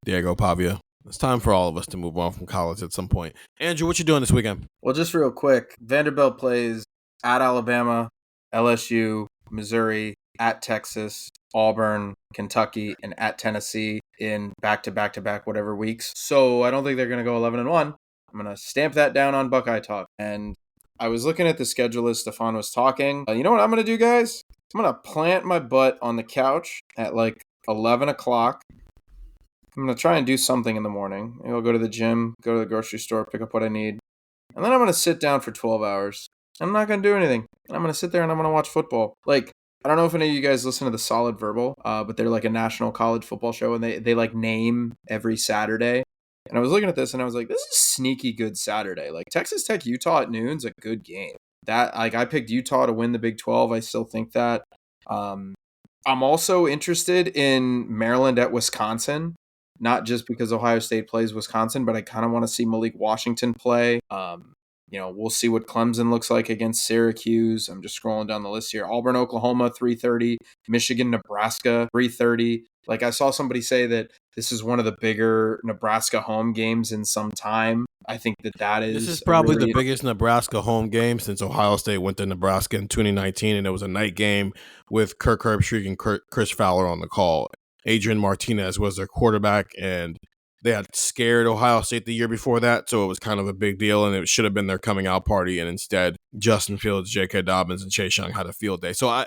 Diego Pavia. It's time for all of us to move on from college at some point. Andrew, what you doing this weekend?
Well, just real quick, Vanderbilt plays at Alabama, LSU, Missouri, at Texas, Auburn, Kentucky, and at Tennessee in back-to-back-to-back whatever weeks. So I don't think they're going to go 11-1. I'm going to stamp that down on Buckeye Talk. And I was looking at the schedule as Stefan was talking. You know what I'm going to do, guys? I'm going to plant my butt on the couch at like 11 o'clock. I'm going to try and do something in the morning. Maybe I'll go to the gym, go to the grocery store, pick up what I need. And then I'm going to sit down for 12 hours. I'm not going to do anything. I'm going to sit there and I'm going to watch football. Like, I don't know if any of you guys listen to the Solid Verbal, but they're like a national college football show, and they like name every Saturday. And I was looking at this and I was like, this is a sneaky good Saturday. Like Texas Tech Utah at noon's a good game. That like I picked Utah to win the Big 12. I still think that. I'm also interested in Maryland at Wisconsin, not just because Ohio State plays Wisconsin, but I kind of want to see Malik Washington play. We'll see what Clemson looks like against Syracuse. I'm just scrolling down the list here. Auburn, Oklahoma, 3:30. Michigan, Nebraska, 3:30. Like I saw somebody say that this is one of the bigger Nebraska home games in some time. I think that is.
This is probably the biggest Nebraska home game since Ohio State went to Nebraska in 2019, and it was a night game with Kirk Herbstreit and Chris Fowler on the call. Adrian Martinez was their quarterback, and they had scared Ohio State the year before that, so it was kind of a big deal, and it should have been their coming out party, and instead, Justin Fields, J.K. Dobbins, and Chase Young had a field day. So I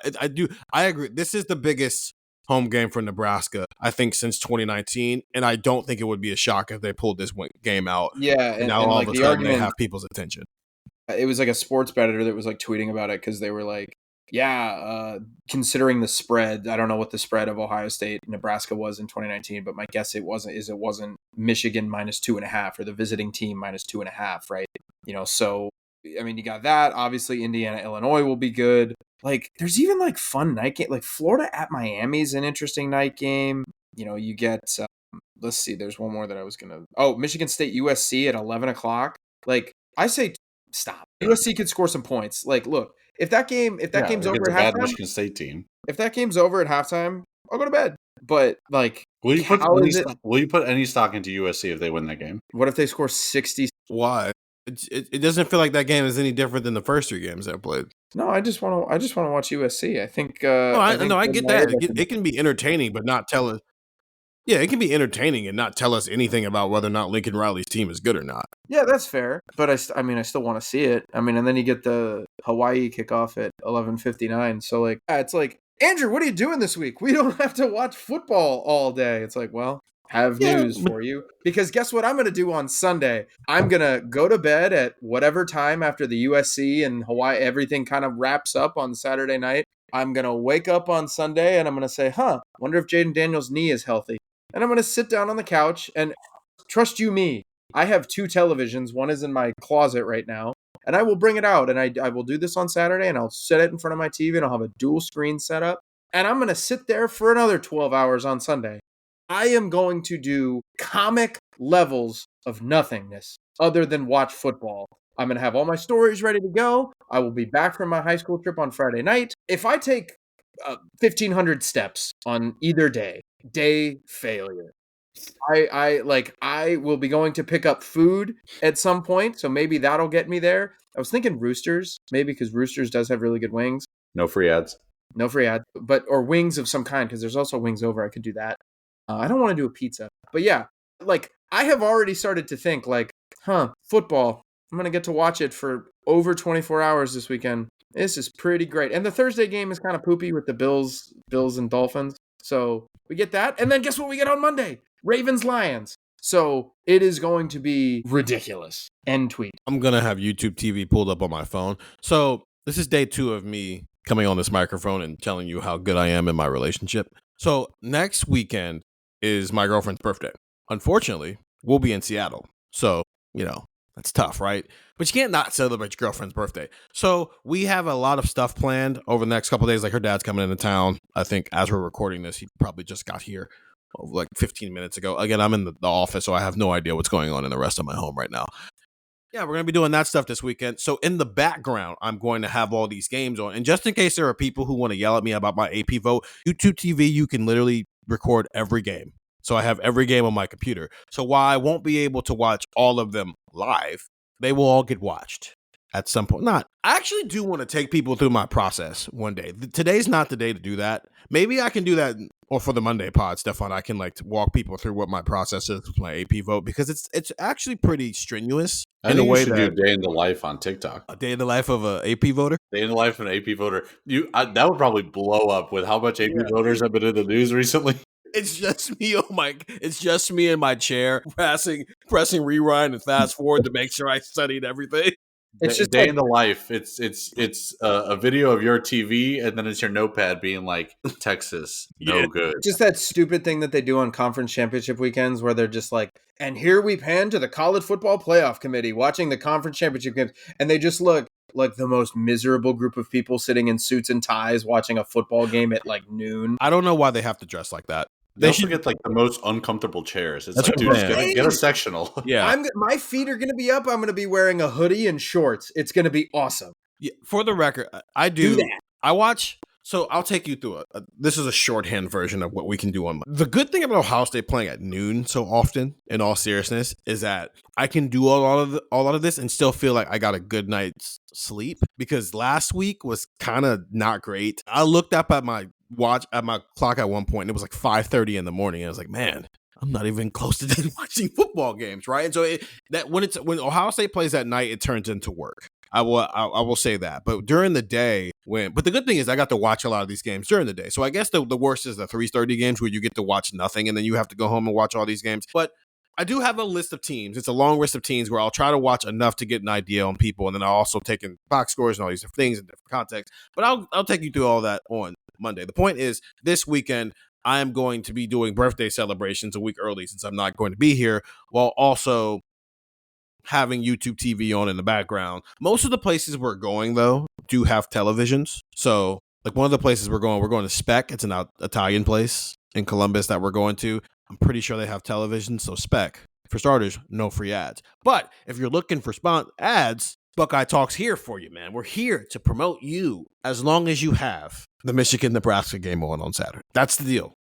agree. This is the biggest home game for Nebraska, I think, since 2019, and I don't think it would be a shock if they pulled this game out.
Yeah,
and now all of a sudden they have people's attention.
It was like a sports bettor that was like tweeting about it because they were like, considering the spread, I don't know what the spread of Ohio State Nebraska was in 2019, but my guess it wasn't Michigan -2.5 or the visiting team -2.5, right? So I mean, you got that. Obviously, Indiana, Illinois will be good. Like, there's even like fun night game. Like Florida at Miami is an interesting night game. You get. Let's see. There's one more that I was gonna. Oh, Michigan State, USC at 11 o'clock. Like, I say, stop. USC could score some points. Like, look. If that game's over at halftime,
Michigan State team.
If that game's over at halftime, I'll go to bed. But like,
will you put any stock into USC if they win that game?
What if they score 60?
Why? It doesn't feel like that game is any different than the first 3 games I played.
No, I just want to watch USC. I think.
I get that. It can be entertaining, but not tell us. Yeah, it can be entertaining and not tell us anything about whether or not Lincoln Riley's team is good or not.
Yeah, that's fair. But I still want to see it. I mean, and then you get the Hawaii kickoff at 11:59. So like, it's like, Andrew, what are you doing this week? We don't have to watch football all day. It's like, well, have news for you. Because guess what I'm going to do on Sunday? I'm going to go to bed at whatever time after the USC and Hawaii, everything kind of wraps up on Saturday night. I'm going to wake up on Sunday and I'm going to say, wonder if Jaden Daniels' knee is healthy. And I'm going to sit down on the couch and trust you me, I have 2 televisions. One is in my closet right now, and I will bring it out. And I will do this on Saturday, and I'll set it in front of my TV, and I'll have a dual screen set up. And I'm going to sit there for another 12 hours on Sunday. I am going to do comic levels of nothingness other than watch football. I'm going to have all my stories ready to go. I will be back from my high school trip on Friday night. If I take 1,500 steps on either day failure. I will be going to pick up food at some point, so maybe that'll get me there. I was thinking Roosters, maybe because Roosters does have really good wings.
No free ads,
but or wings of some kind, because there's also wings over. I could do that. I don't want to do a pizza, but yeah, like I have already started to think like, football. I'm gonna get to watch it for over 24 hours this weekend. This is pretty great. And the Thursday game is kind of poopy with the Bills and Dolphins. So we get that. And then guess what we get on Monday? Ravens-Lions. So it is going to be ridiculous. End tweet.
I'm going to have YouTube TV pulled up on my phone. So this is day 2 of me coming on this microphone and telling you how good I am in my relationship. So next weekend is my girlfriend's birthday. Unfortunately, we'll be in Seattle. So, that's tough, right? But you can't not celebrate your girlfriend's birthday. So we have a lot of stuff planned over the next couple of days. Like her dad's coming into town. I think as we're recording this, he probably just got here like 15 minutes ago. Again, I'm in the office, so I have no idea what's going on in the rest of my home right now. Yeah, we're going to be doing that stuff this weekend. So in the background, I'm going to have all these games on. And just in case there are people who want to yell at me about my AP vote, YouTube TV, you can literally record every game. So I have every game on my computer. So while I won't be able to watch all of them live, they will all get watched at some point. I actually do want to take people through my process one day. Today's not the day to do that. Maybe I can do that, or for the Monday pod, Stefan, I can walk people through what my process is with my AP vote, because it's actually pretty strenuous.
I think you should do a day in the life on TikTok.
A day in the life of an AP voter?
Day in the life of an AP voter. That would probably blow up with how much AP voters have been in the news recently.
It's just me, it's just me in my chair, pressing rewind and fast forward to make sure I studied everything.
It's just day in the life. It's a video of your TV, and then it's your notepad being like, Texas, no good.
Just that stupid thing that they do on conference championship weekends where they're just like, and here we pan to the college football playoff committee watching the conference championship games, and they just look like the most miserable group of people sitting in suits and ties watching a football game at noon.
I don't know why they have to dress like that.
They should get the most uncomfortable chairs. It's dude, get a sectional.
Yeah,
my feet are going to be up. I'm going to be wearing a hoodie and shorts. It's going to be awesome.
Yeah, for the record, I do that. I watch. So I'll take you through it. This is a shorthand version of what we can do on. The good thing about Ohio State playing at noon so often, in all seriousness, is that I can do a lot of this and still feel like I got a good night's sleep, because last week was kind of not great. I looked up at my clock at one point, and it was like 5:30 in the morning. And I was like, man, I'm not even close to watching football games, right? And so when Ohio State plays at night, it turns into work. I will say that. But during the day, but the good thing is I got to watch a lot of these games during the day. So I guess the worst is the 3:30 games where you get to watch nothing and then you have to go home and watch all these games. But I do have a list of teams. It's a long list of teams where I'll try to watch enough to get an idea on people, and then I'll also take in box scores and all these different things in different contexts. But I'll take you through all that on Monday. The point is, this weekend I am going to be doing birthday celebrations a week early, since I'm not going to be here, while also having YouTube TV on in the background. Most of the places we're going, though, do have televisions. So one of the places we're going to Spec. It's an Italian place in Columbus that we're going to. I'm pretty sure they have television. So Spec, for starters, no free ads. But if you're looking for ads, Buckeye Talk's here for you, man. We're here to promote you as long as you have the Michigan-Nebraska game on Saturday. That's the deal.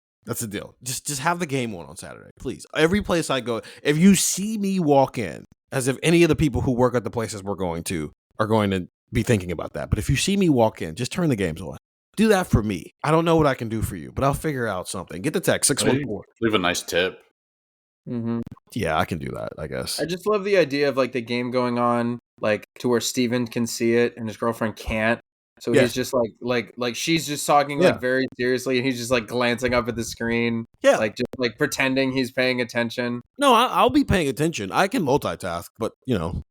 Just have the game on Saturday, please. Every place I go, if you see me walk in, as if any of the people who work at the places we're going to are going to be thinking about that. But if you see me walk in, just turn the games on. Do that for me. I don't know what I can do for you, but I'll figure out something. Get the text 614.
Leave a nice tip.
Mm-hmm.
Yeah, I can do that, I guess.
I just love the idea of the game going on to where Steven can see it and his girlfriend can't. So he's just like she's just talking very seriously, and he's just glancing up at the screen. Yeah, just pretending he's paying attention.
No, I'll be paying attention. I can multitask, but Dylan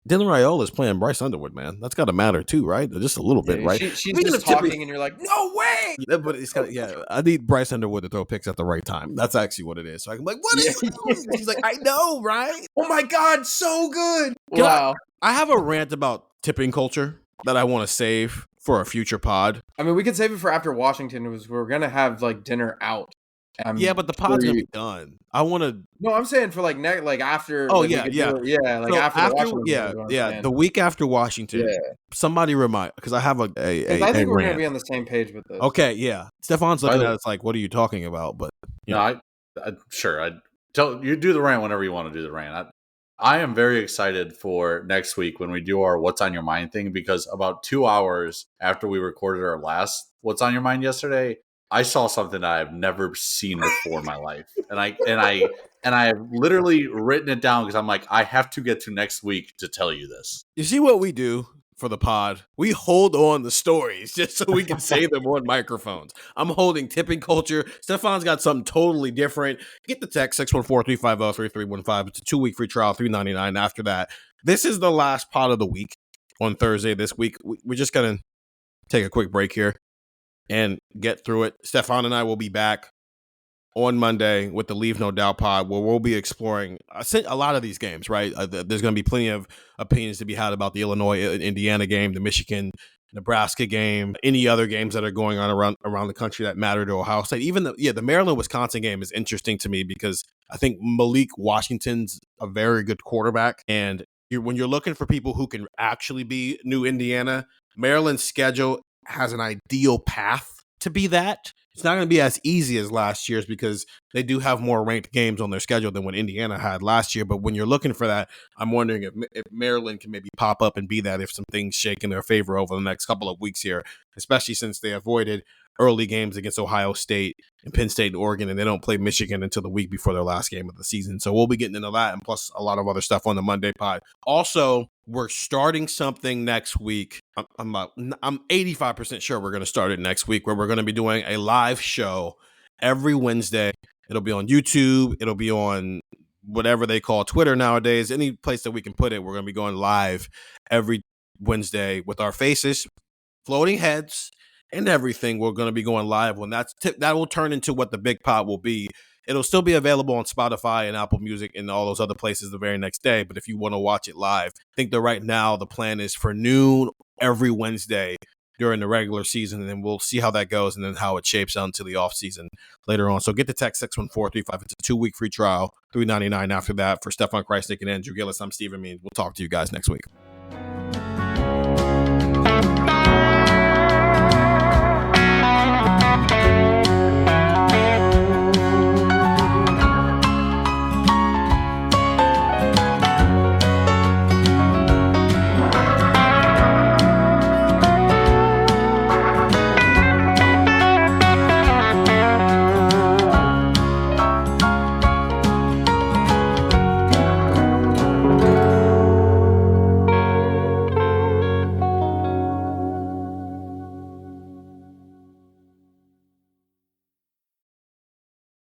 Raiola's playing Bryce Underwood, man. That's got to matter too, right? Just a little bit, right?
She's just talking, and you're like, no way.
But it's I need Bryce Underwood to throw picks at the right time. That's actually what it is. So I'm like, what is he doing? She's like, I know, right?
Oh my God, so good.
Wow. I have a rant about tipping culture that I want to save for a future pod.
I mean, we could save it for after Washington. We're gonna have dinner out.
Yeah, but the pod's gonna be done. I want to.
No, I'm saying for after.
Oh
after
Washington. The week after Washington. Yeah. Somebody remind, because I have a
I think we're gonna be on the same page with this.
Okay, yeah. Stefan's looking at us like, "What are you talking about?" But
I sure. I tell you, do the rant whenever you want to do the rant. I am very excited for next week when we do our What's on Your Mind thing, because about 2 hours after we recorded our last What's on Your Mind yesterday, I saw something that I've never seen before in my life. And I have literally written it down because I'm like, I have to get to next week to tell you this.
You see what we do for the pod? We hold on the stories just so we can say them on microphones. I'm holding tipping culture. Stefan's got something totally different. Get the text 614-350-3315. It's a 2-week free trial, $3.99 after that. This is the last pod of the week on Thursday this week. We're just going to take a quick break here and get through it. Stefan and I will be back on Monday with the Leave No Doubt pod, where we'll be exploring a lot of these games, right? There's going to be plenty of opinions to be had about the Illinois-Indiana game, the Michigan-Nebraska game, any other games that are going on around the country that matter to Ohio State. Even the Maryland-Wisconsin game is interesting to me because I think Malik Washington's a very good quarterback, and when you're looking for people who can actually be new Indiana, Maryland's schedule has an ideal path to be that. It's not going to be as easy as last year's because they do have more ranked games on their schedule than what Indiana had last year. But when you're looking for that, I'm wondering if Maryland can maybe pop up and be that if some things shake in their favor over the next couple of weeks here, especially since they avoided early games against Ohio State and Penn State and Oregon, and they don't play Michigan until the week before their last game of the season. So we'll be getting into that and plus a lot of other stuff on the Monday pod. Also, we're starting something next week. I'm 85% sure we're going to start it next week, where we're going to be doing a live show every Wednesday. It'll be on YouTube. It'll be on whatever they call Twitter nowadays. Any place that we can put it, we're going to be going live every Wednesday with our faces, floating heads, and everything. We're going to be going live when that will turn into what the big pod will be. It'll still be available on Spotify and Apple Music and all those other places the very next day. But if you want to watch it live, I think that right now the plan is for noon every Wednesday during the regular season, and then we'll see how that goes and then how it shapes out into the off season later on. So get the text 61435. It's a 2-week free trial, $3.99 after that. For Stefan Krajisnik and Andrew Gillis, I'm Stephen Means. We'll talk to you guys next week.